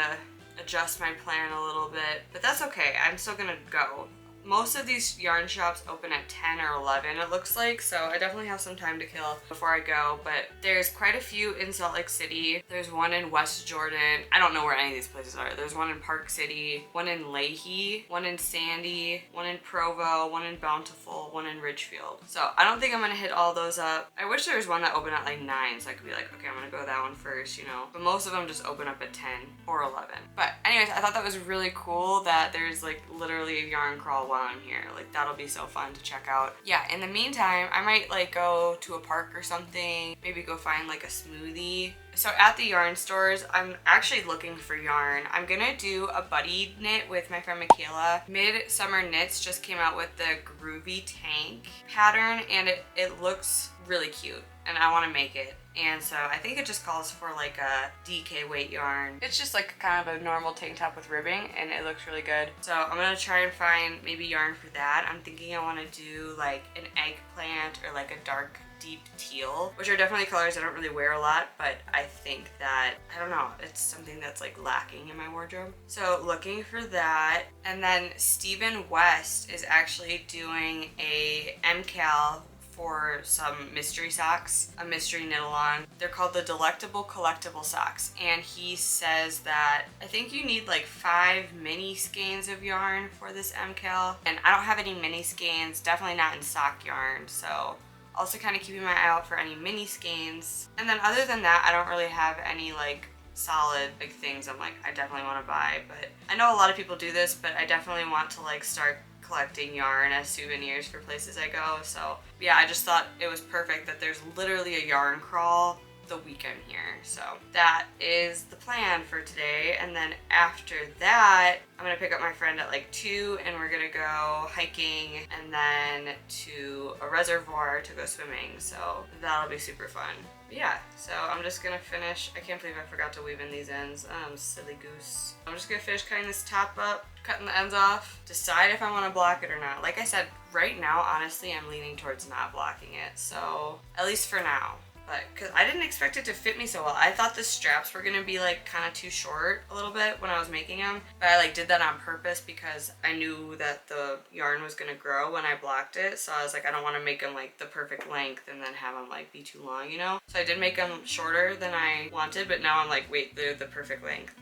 adjust my plan a little bit, but that's okay. I'm still gonna go. Most of these yarn shops open at 10 or 11, it looks like, so I definitely have some time to kill before I go, but there's quite a few in Salt Lake City. There's one in West Jordan. I don't know where any of these places are. There's one in Park City, one in Leahy, one in Sandy, one in Provo, one in Bountiful, one in Ridgefield. So I don't think I'm gonna hit all those up. I wish there was one that opened at like 9, so I could be like, okay, I'm gonna go that one first, you know, but most of them just open up at 10 or 11. But anyways, I thought that was really cool that there's like literally a yarn crawl while I'm here. Like that'll be so fun to check out. Yeah, in the meantime, I might like go to a park or something, maybe go find like a smoothie. So at the yarn stores, I'm actually looking for yarn. I'm gonna do a buddy knit with my friend Michaela. Midsummer Knits just came out with the Groovy Tank pattern, and it looks really cute and I want to make it. And so I think it just calls for like a DK weight yarn. It's just like kind of a normal tank top with ribbing, and it looks really good. So I'm gonna try and find maybe yarn for that. I'm thinking I want to do like an eggplant or like a dark deep teal, which are definitely colors I don't really wear a lot, but I think that, I don't know, it's something that's like lacking in my wardrobe. So looking for that. And then Stephen West is actually doing a MCAL for some mystery socks, a mystery knit along. They're called the Delectable Collectible Socks, and he says that I think you need like 5 mini skeins of yarn for this MCAL, and I don't have any mini skeins, definitely not in sock yarn, so also kind of keeping my eye out for any mini skeins. And then other than that, I don't really have any like solid big things I'm like I definitely want to buy, but I know a lot of people do this, but I definitely want to like start collecting yarn as souvenirs for places I go. So yeah, I just thought it was perfect that there's literally a yarn crawl the week I'm here. So that is the plan for today. And then after that, I'm gonna pick up my friend at like 2 and we're gonna go hiking and then to a reservoir to go swimming. So that'll be super fun. But yeah, so I'm just gonna finish. I can't believe I forgot to weave in these ends. Silly goose. I'm just gonna finish cutting this top up, cutting the ends off, decide if I want to block it or not. Like I said, right now, honestly, I'm leaning towards not blocking it. So at least for now. But because I didn't expect it to fit me so well. I thought the straps were gonna be like kind of too short a little bit when I was making them, but I like did that on purpose because I knew that the yarn was gonna grow when I blocked it. So I was like, I don't want to make them like the perfect length and then have them like be too long, you know? So I did make them shorter than I wanted, but now I'm like, wait, they're the perfect length.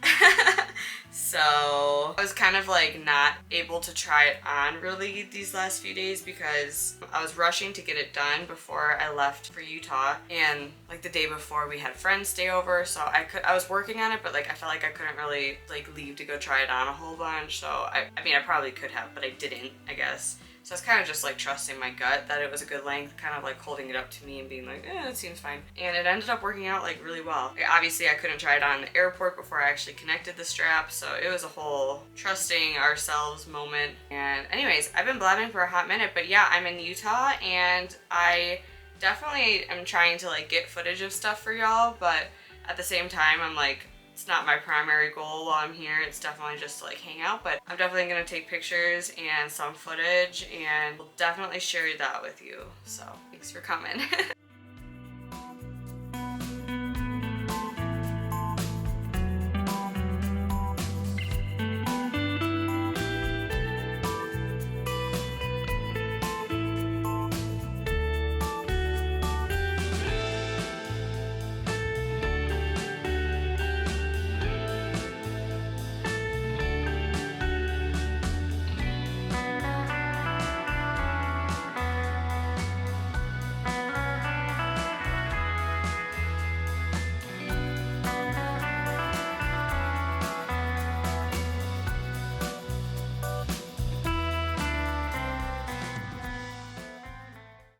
So I was kind of like not able to try it on really these last few days because I was rushing to get it done before I left for Utah, and like the day before we had friends stay over, so I was working on it, but like I felt like I couldn't really like leave to go try it on a whole bunch. So I mean I probably could have, but I didn't, I guess. So I was kind of just like trusting my gut that it was a good length, kind of like holding it up to me and being like, it seems fine. And it ended up working out like really well. Like, obviously I couldn't try it on in the airport before I actually connected the strap, so it was a whole trusting ourselves moment. And anyways, I've been blabbing for a hot minute, but yeah, I'm in Utah and I definitely am trying to like get footage of stuff for y'all, but at the same time I'm like, it's not my primary goal while I'm here. It's definitely just to like hang out, but I'm definitely gonna take pictures and some footage and we'll definitely share that with you. So thanks for coming.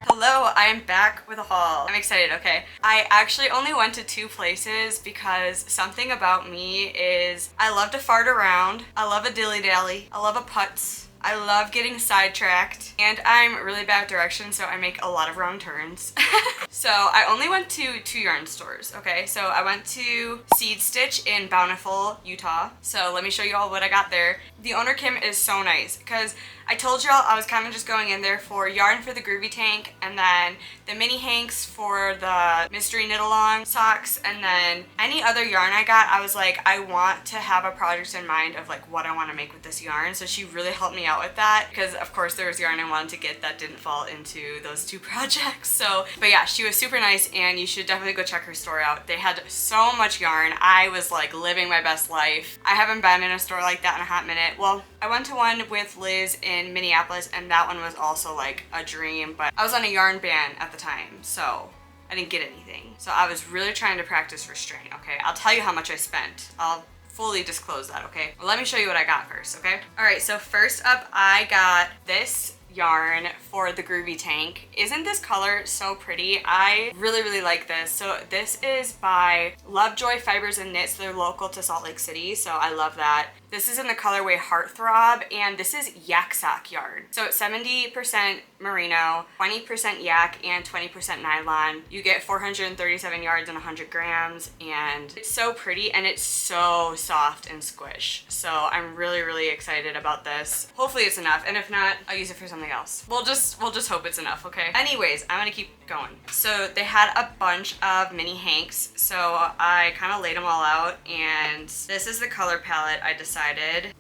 Hello, I am back with a haul. I'm excited, okay. I actually only went to 2 places because something about me is I love to fart around, I love a dilly-dally, I love a putz, I love getting sidetracked, and I'm really bad at directions, so I make a lot of wrong turns. So I only went to 2 yarn stores, okay? So I went to Seed Stitch in Bountiful, Utah. So let me show you all what I got there. The owner, Kim, is so nice because I told y'all I was kind of just going in there for yarn for the groovy tank and then the mini hanks for the mystery knit along socks, and then any other yarn I got, I was like, I want to have a project in mind of like what I want to make with this yarn. So she really helped me out with that because of course there was yarn I wanted to get that didn't fall into those 2 projects. So, but yeah, she was super nice and you should definitely go check her store out. They had so much yarn. I was like living my best life. I haven't been in a store like that in a hot minute. Well, I went to one with Liz in Minneapolis and that one was also like a dream, but I was on a yarn ban at the time, so I didn't get anything. So I was really trying to practice restraint, okay? I'll tell you how much I spent. I'll fully disclose that, okay? Well, let me show you what I got first, okay? All right, so first up, I got this yarn for the groovy tank. Isn't this color so pretty? I really like this. So this is by Lovejoy Fibers and Knits. They're local to Salt Lake City, so I love that. This is in the colorway Heartthrob, and this is yak sock yarn. So it's 70% merino, 20% yak, and 20% nylon. You get 437 yards and 100 grams, and it's so pretty, and it's so soft and squish. So I'm really, really excited about this. Hopefully it's enough, and if not, I'll use it for something else. We'll just hope it's enough, okay? Anyways, I'm gonna keep going. So they had a bunch of mini hanks, so I kind of laid them all out, and this is the color palette I decided.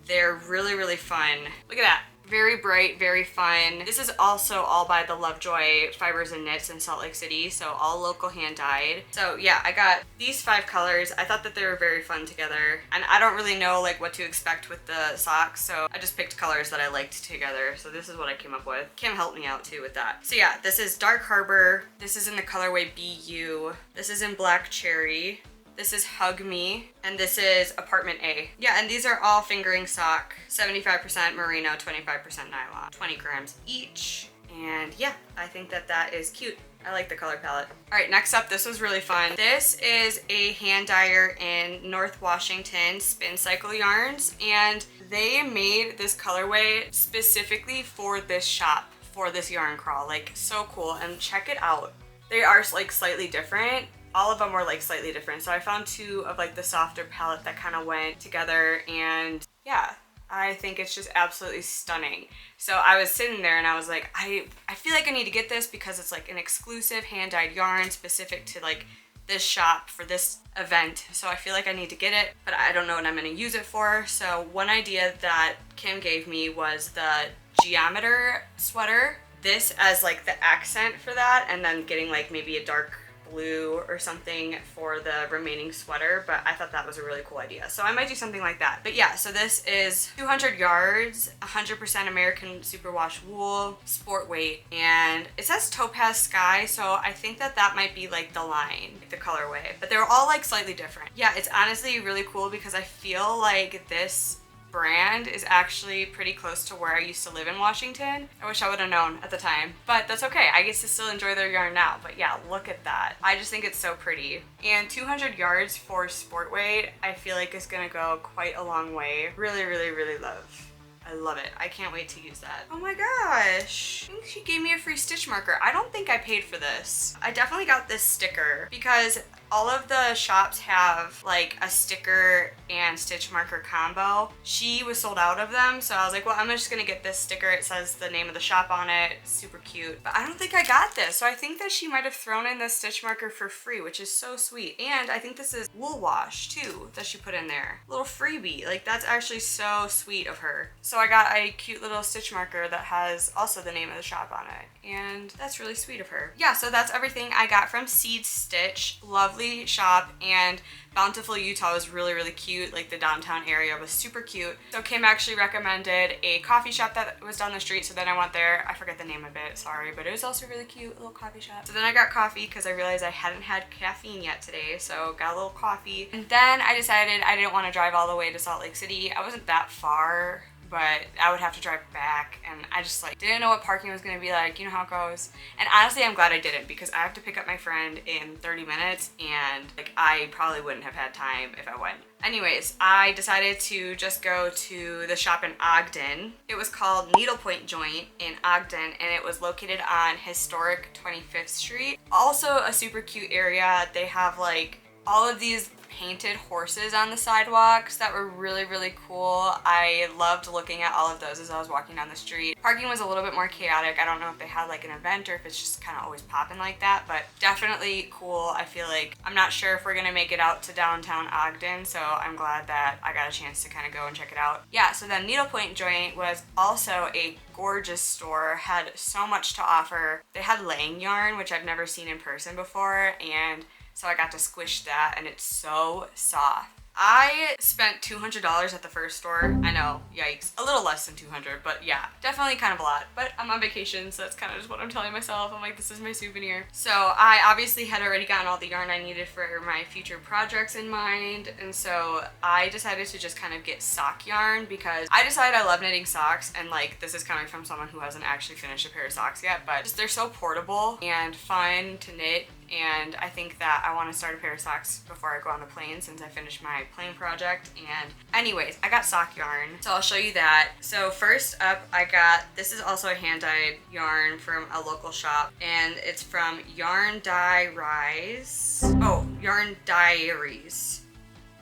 They're really, really fun. Look at that. Very bright, very fun. This is also all by the Lovejoy Fibers and Knits in Salt Lake City, so all local hand dyed. So yeah, I got these 5 colors. I thought that they were very fun together, and I don't really know like what to expect with the socks, so I just picked colors that I liked together. So this is what I came up with. Kim helped me out too with that. So yeah, this is Dark Harbor. This is in the colorway BU. This is in Black Cherry. This is Hug Me, and this is Apartment A. Yeah, and these are all fingering sock, 75% merino, 25% nylon, 20 grams each. And yeah, I think that that is cute. I like the color palette. All right, next up, this was really fun. This is a hand dyer in North Washington, Spin Cycle Yarns, and they made this colorway specifically for this shop, for this yarn crawl. Like, so cool, and check it out. They are like slightly different. All of them were like slightly different. So I found 2 of like the softer palette that kind of went together, and yeah, I think it's just absolutely stunning. So I was sitting there and I was like, I feel like I need to get this because it's like an exclusive hand-dyed yarn specific to like this shop for this event. So I feel like I need to get it, but I don't know what I'm gonna use it for. So one idea that Kim gave me was the geometer sweater. This as like the accent for that, and then getting like maybe a dark blue or something for the remaining sweater, but I thought that was a really cool idea. So I might do something like that. But yeah, so this is 200 yards, 100% American superwash wool, sport weight, and it says Topaz Sky, so I think that that might be like the line, the colorway, but they're all like slightly different. Yeah, it's honestly really cool because I feel like this brand is actually pretty close to where I used to live in Washington. I wish I would have known at the time, but that's okay. I get to still enjoy their yarn now. But yeah, look at that. I just think it's so pretty. And 200 yards for sport weight, I feel like is gonna go quite a long way. Really, really, really love. I love it. I can't wait to use that. Oh my gosh. I think she gave me a free stitch marker. I don't think I paid for this. I definitely got this sticker because all of the shops have like a sticker and stitch marker combo. She was sold out of them, so I was like, well, I'm just gonna get this sticker. It says the name of the shop on it. Super cute. But I don't think I got this, so I think that she might have thrown in the stitch marker for free, which is so sweet. And I think this is wool wash too that she put in there. Little freebie. Like, that's actually so sweet of her. So I got a cute little stitch marker that has also the name of the shop on it, and that's really sweet of her. Yeah, so that's everything I got from Seed Stitch. Lovely shop, and Bountiful, Utah was really, really cute. Like, the downtown area was super cute. So Kim actually recommended a coffee shop that was down the street, so then I went there. I forget the name of it, sorry, but it was also really cute, little coffee shop. So then I got coffee because I realized I hadn't had caffeine yet today, so got a little coffee. And then I decided I didn't want to drive all the way to Salt Lake City. I wasn't that far, but I would have to drive back, and I just like didn't know what parking was gonna be like. You know how it goes. And honestly, I'm glad I didn't, because I have to pick up my friend in 30 minutes, and like I probably wouldn't have had time if I went. Anyways, I decided to just go to the shop in Ogden. It was called Needlepoint Joint in Ogden, and it was located on historic 25th Street. Also a super cute area. They have like all of these painted horses on the sidewalks that were really, really cool. I loved looking at all of those as I was walking down the street. Parking was a little bit more chaotic. I don't know if they had like an event or if it's just kind of always popping like that, but definitely cool. I feel like I'm not sure if we're gonna make it out to downtown Ogden, so I'm glad that I got a chance to kind of go and check it out. Yeah, so then Needlepoint Joint was also a gorgeous store, had so much to offer. They had laying yarn, which I've never seen in person before, and so I got to squish that, and it's so soft. I spent $200 at the first store. I know, yikes. A little less than 200, but yeah, definitely kind of a lot. But I'm on vacation, so that's kind of just what I'm telling myself. I'm like, this is my souvenir. So I obviously had already gotten all the yarn I needed for my future projects in mind, and so I decided to just kind of get sock yarn because I decided I love knitting socks, and like, this is coming from someone who hasn't actually finished a pair of socks yet, but just they're so portable and fun to knit, and I think that I want to start a pair of socks before I go on the plane since I finished my plane project. And anyways, I got sock yarn, so I'll show you that. So first up, I got, this is also a hand-dyed yarn from a local shop, and it's from Yarn Diaries,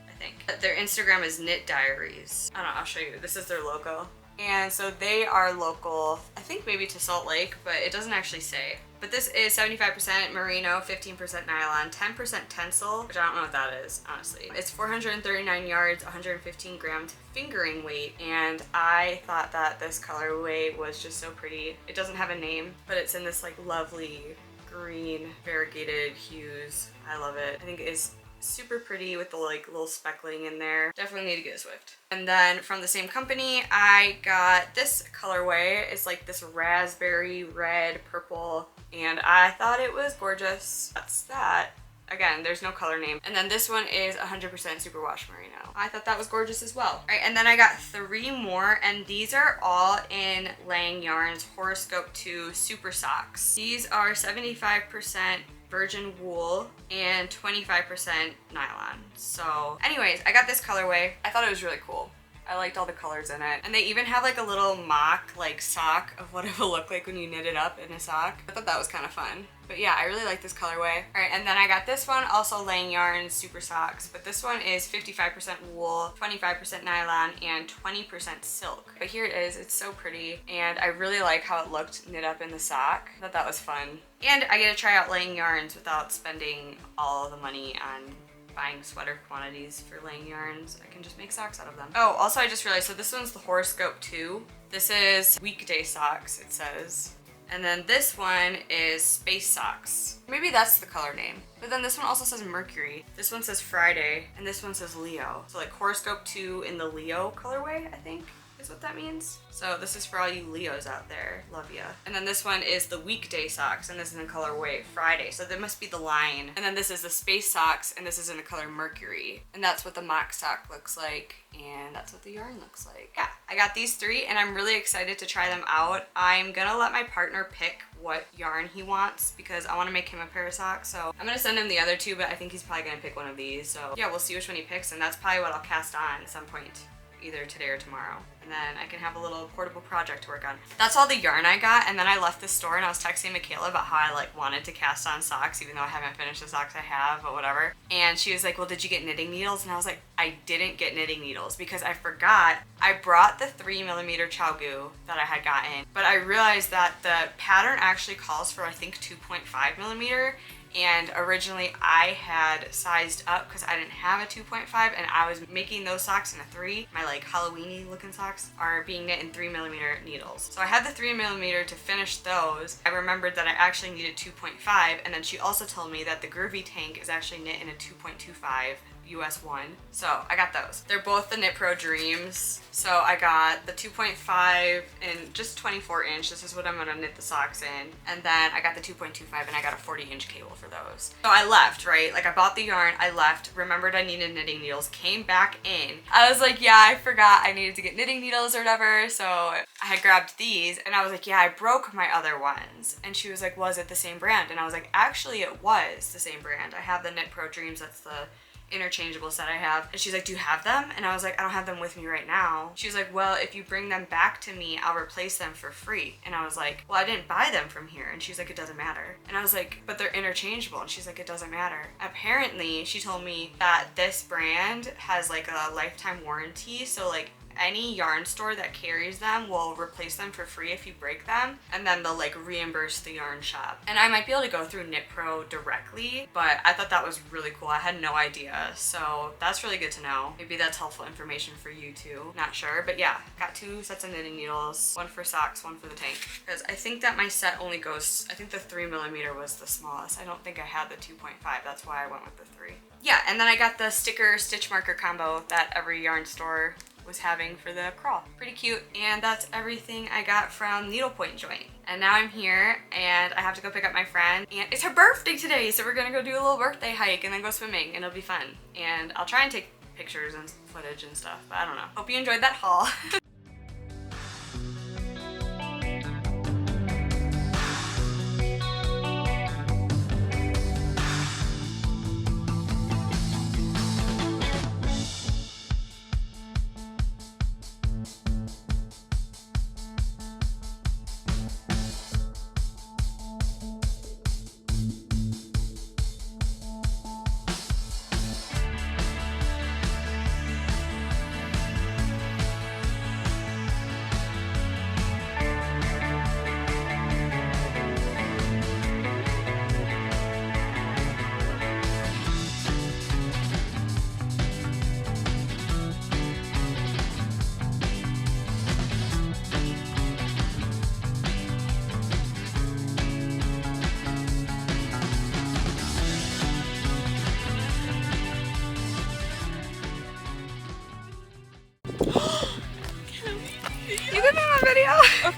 I think. Their Instagram is Knit Diaries. I don't know, I'll show you. This is their logo. And so they are local, I think maybe to Salt Lake, but it doesn't actually say. But this is 75% merino, 15% nylon, 10% tencel, which I don't know what that is, honestly. It's 439 yards, 115 grams fingering weight, and I thought that this colorway was just so pretty. It doesn't have a name, but it's in this like lovely green variegated hues. I love it. I think it is super pretty with the like little speckling in there. Definitely need to get a Swift. And then from the same company, I got this colorway. It's like this raspberry, red, purple, and I thought it was gorgeous. That's that. Again, there's no color name. And then this one is 100% superwash merino. I thought that was gorgeous as well. All right, and then I got 3 more, and these are all in Lang Yarns Horoscope 2 Super Socks. These are 75% virgin wool and 25% nylon. So anyways, I got this colorway. I thought it was really cool. I liked all the colors in it. And they even have like a little mock like sock of what it will look like when you knit it up in a sock. I thought that was kind of fun. But yeah, I really like this colorway. All right, and then I got this one, also Lang Yarns Super Socks, but this one is 55% wool, 25% nylon, and 20% silk. But here it is, it's so pretty, and I really like how it looked knit up in the sock. I thought that was fun. And I get to try out Lang Yarns without spending all the money on buying sweater quantities for Lang Yarns. I can just make socks out of them. Oh, also I just realized, so this one's the Horoscope 2. This is weekday socks, it says. And then this one is Space Socks. Maybe that's the color name. But then this one also says Mercury. This one says Friday, and this one says Leo. So like Horoscope 2 in the Leo colorway, I think is what that means. So this is for all you Leos out there. Love ya. And then this one is the weekday socks, and this is in the colorway Friday. So there must be the line. And then this is the Space Socks, and this is in the color Mercury. And that's what the mock sock looks like, and that's what the yarn looks like. Yeah, I got these 3, and I'm really excited to try them out. I'm gonna let my partner pick what yarn he wants because I want to make him a pair of socks. So I'm gonna send him the other 2, but I think he's probably gonna pick one of these. So yeah, we'll see which one he picks, and that's probably what I'll cast on at some point, either today or tomorrow. And then I can have a little portable project to work on. That's all the yarn I got, and then I left the store and I was texting Michaela about how I like wanted to cast on socks even though I haven't finished the socks I have, but whatever. And she was like, well, did you get knitting needles? And I was like, I didn't get knitting needles because I forgot. I brought the 3mm Chalgu that I had gotten, but I realized that the pattern actually calls for I think 2.5mm. And originally I had sized up because I didn't have a 2.5 and I was making those socks in a 3. My like Halloween-y looking socks are being knit in 3mm needles. So I had the 3mm to finish those. I remembered that I actually needed 2.5, and then she also told me that the Groovy Tank is actually knit in a 2.25 US 1. So I got those. They're both the Knit Pro Dreams. So I got the 2.5 and just 24 inch. This is what I'm gonna knit the socks in. And then I got the 2.25 and I got a 40-inch cable for those. So I left, right? Like I bought the yarn, I left, remembered I needed knitting needles, came back in. I was like, yeah, I forgot I needed to get knitting needles or whatever. So I had grabbed these and I was like, yeah, I broke my other ones. And she was like, was it the same brand? And I was like, actually it was the same brand. I have the Knit Pro Dreams, that's the interchangeable set I have. And she's like, do you have them? And I was like, I don't have them with me right now. She was like, well, if you bring them back to me, I'll replace them for free. And I was like, well, I didn't buy them from here. And she's like, it doesn't matter. And I was like, but they're interchangeable. And she's like, it doesn't matter. Apparently, she told me that this brand has like a lifetime warranty. So like any yarn store that carries them will replace them for free if you break them, and then they'll like reimburse the yarn shop. And I might be able to go through Knit Pro directly, but I thought that was really cool. I had no idea, so that's really good to know. Maybe that's helpful information for you too. Not sure, but yeah, got 2 sets of knitting needles, one for socks, one for the tank, because I think that my set only goes, I think the 3mm was the smallest. I don't think I had the 2.5, that's why I went with the 3. Yeah, and then I got the sticker stitch marker combo that every yarn store was having for the crawl. Pretty cute. And that's everything I got from Needlepoint Joint. And now I'm here and I have to go pick up my friend, and it's her birthday today, so we're gonna go do a little birthday hike and then go swimming, and it'll be fun. And I'll try and take pictures and footage and stuff, but I don't know. Hope you enjoyed that haul.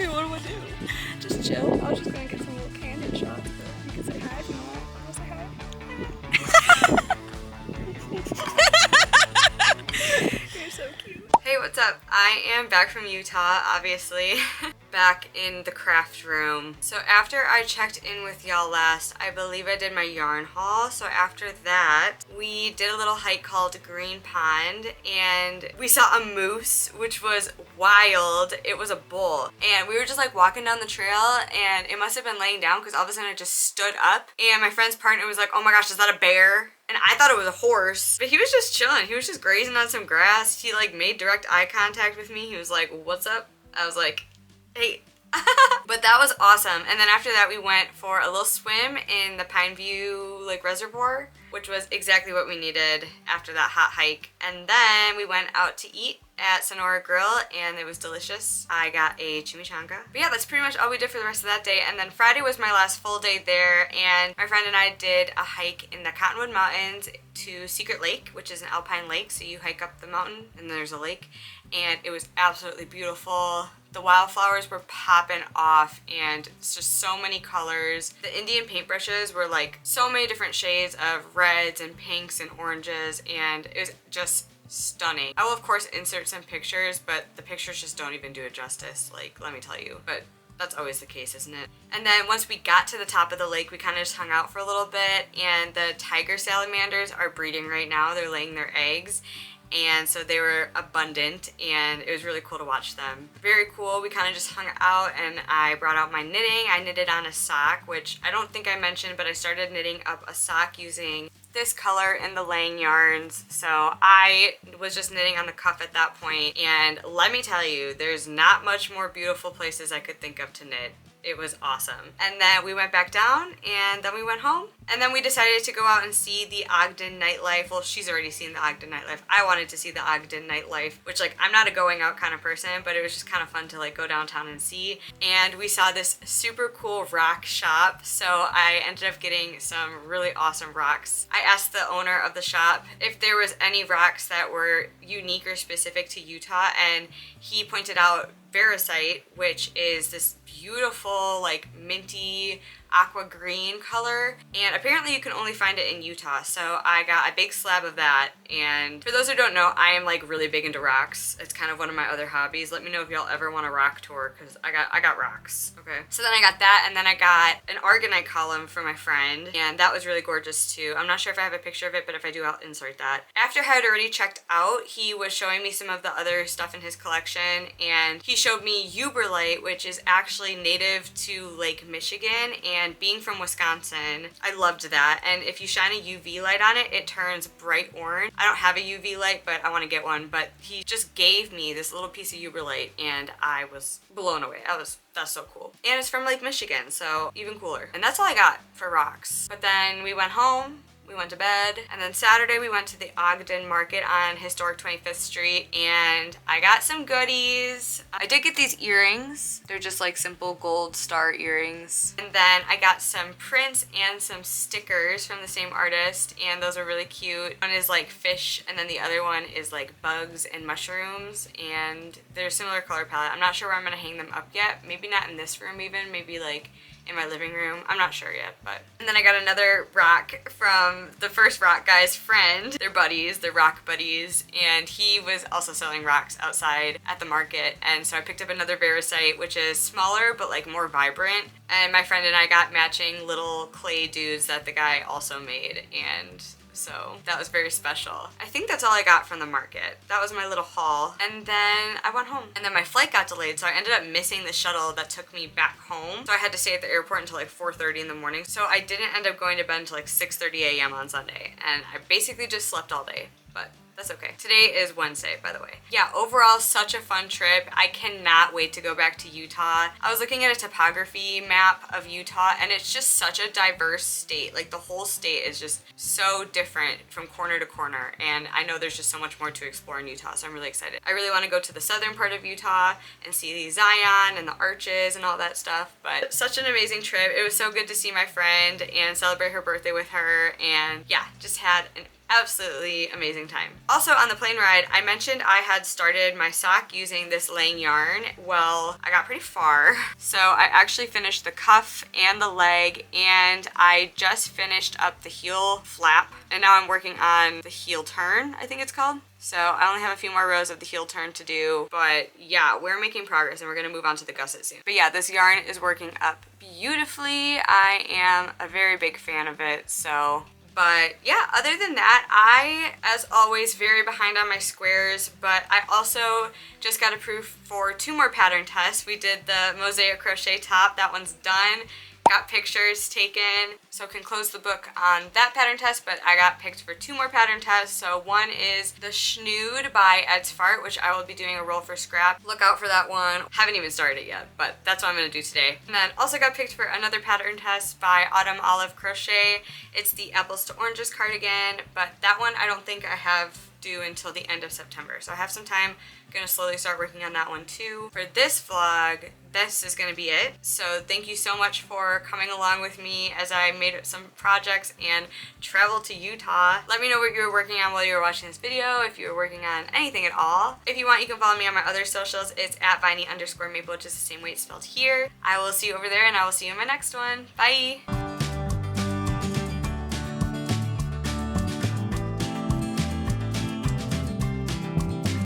Okay, what do I do? Just chill. I was just gonna get some little candid shots, but you can say hi if you want. Wanna say hi? You're so cute. Hey, what's up? I am back from Utah, obviously. Back in the craft room. So after I checked in with y'all last, I believe I did my yarn haul. So after that, we did a little hike called Green Pond, and we saw a moose, which was wild. It was a bull. And we were just like walking down the trail, and it must have been laying down because all of a sudden it just stood up. And my friend's partner was like, oh my gosh, is that a bear? And I thought it was a horse, but he was just chilling. He was just grazing on some grass. He like made direct eye contact with me. He was like, what's up? I was like, hey. But that was awesome. And then after that, we went for a little swim in the Pineview like reservoir, which was exactly what we needed after that hot hike. And then we went out to eat at Sonora Grill, and it was delicious. I got a chimichanga. But yeah, that's pretty much all we did for the rest of that day. And then Friday was my last full day there, and my friend and I did a hike in the Cottonwood Mountains to Secret Lake, which is an alpine lake. So you hike up the mountain and there's a lake, and it was absolutely beautiful. The wildflowers were popping off, and it's just so many colors. The Indian paintbrushes were like so many different shades of reds and pinks and oranges, and it was just stunning. I will of course insert some pictures, but the pictures just don't even do it justice, like, let me tell you. But that's always the case, isn't it? And then once we got to the top of the lake, we kind of just hung out for a little bit, and the tiger salamanders are breeding right now. They're laying their eggs. And so they were abundant, and it was really cool to watch them. Very cool. We kind of just hung out, and I brought out my knitting. I knitted on a sock, which I don't think I mentioned, but I started knitting up a sock using this color in the Lang yarns. So I was just knitting on the cuff at that point, and let me tell you, there's not much more beautiful places I could think of to knit. It was awesome. And then we went back down, and then we went home. And then we decided to go out and see the Ogden nightlife. Well, she's already seen the Ogden nightlife. I wanted to see the Ogden nightlife, which like I'm not a going out kind of person, but it was just kind of fun to like go downtown and see. And we saw this super cool rock shop. So I ended up getting some really awesome rocks. I asked the owner of the shop if there was any rocks that were unique or specific to Utah, and he pointed out Veracite, which is this beautiful like minty aqua green color, and apparently you can only find it in Utah. So I got a big slab of that, and for those who don't know, I am like really big into rocks. It's kind of one of my other hobbies. Let me know if y'all ever want a rock tour, because I got rocks. Okay, so then I got that, and then I got an Argonite column for my friend, and that was really gorgeous too. I'm not sure if I have a picture of it, but if I do, I'll insert that. After I had already checked out, he was showing me some of the other stuff in his collection, and he showed me Uberlite, which is actually native to Lake Michigan, and being from Wisconsin, I loved that. And if you shine a UV light on it, it turns bright orange. I don't have a UV light, but I want to get one. But he just gave me this little piece of Uberlite, and I was blown away. That's so cool. And it's from Lake Michigan, so even cooler. And that's all I got for rocks. But then we went home. We went to bed, and then Saturday we went to the Ogden Market on historic 25th Street, and I got some goodies. I did get these earrings. They're just like simple gold star earrings. And then I got some prints and some stickers from the same artist, and those are really cute. One is like fish, and then the other one is like bugs and mushrooms, and they're a similar color palette. I'm not sure where I'm gonna hang them up yet. Maybe not in this room even, maybe like in my living room. I'm not sure yet, but. And then I got another rock from the first rock guy's friend. They're buddies, they're rock buddies, and he was also selling rocks outside at the market. And so I picked up another Veracite, which is smaller but like more vibrant. And my friend and I got matching little clay dudes that the guy also made, and so that was very special. I think that's all I got from the market. That was my little haul. And then I went home. And then my flight got delayed, so I ended up missing the shuttle that took me back home. So I had to stay at the airport until like 4:30 in the morning. So I didn't end up going to bed until like 6:30 a.m. on Sunday. And I basically just slept all day. But that's okay. Today is Wednesday, by the way. Yeah, overall, such a fun trip. I cannot wait to go back to Utah. I was looking at a topography map of Utah, and it's just such a diverse state. Like, the whole state is just so different from corner to corner, and I know there's just so much more to explore in Utah, so I'm really excited. I really want to go to the southern part of Utah and see the Zion and the arches and all that stuff, but such an amazing trip. It was so good to see my friend and celebrate her birthday with her, and yeah, just had an Absolutely amazing time. Also on the plane ride, I mentioned I had started my sock using this laying yarn. Well, I got pretty far. So I actually finished the cuff and the leg, and I just finished up the heel flap, and now I'm working on the heel turn, I think it's called. So I only have a few more rows of the heel turn to do, but yeah, we're making progress and we're gonna move on to the gusset soon. But yeah, this yarn is working up beautifully. I am a very big fan of it, so. But yeah, other than that, I, as always, very behind on my squares, but I also just got approved for 2 more pattern tests. We did the Mosaic crochet top, that one's done. Got pictures taken, so can close the book on that pattern test, but I got picked for 2 more pattern tests. So one is the Schnood by Ed's Fart, which I will be doing a roll for scrap. Look out for that one. Haven't even started it yet, but that's what I'm gonna do today. And then also got picked for another pattern test by Autumn Olive Crochet. It's the Apples to Oranges cardigan, but that one I don't think I have due until the end of September. So I have some time. I'm gonna slowly start working on that one too. For this vlog, this is gonna be it. So thank you so much for coming along with me as I made some projects and traveled to Utah. Let me know what you were working on while you were watching this video, if you were working on anything at all. If you want, you can follow me on my other socials. It's at Viney_Maple, which is the same way it's spelled here. I will see you over there, and I will see you in my next one. Bye!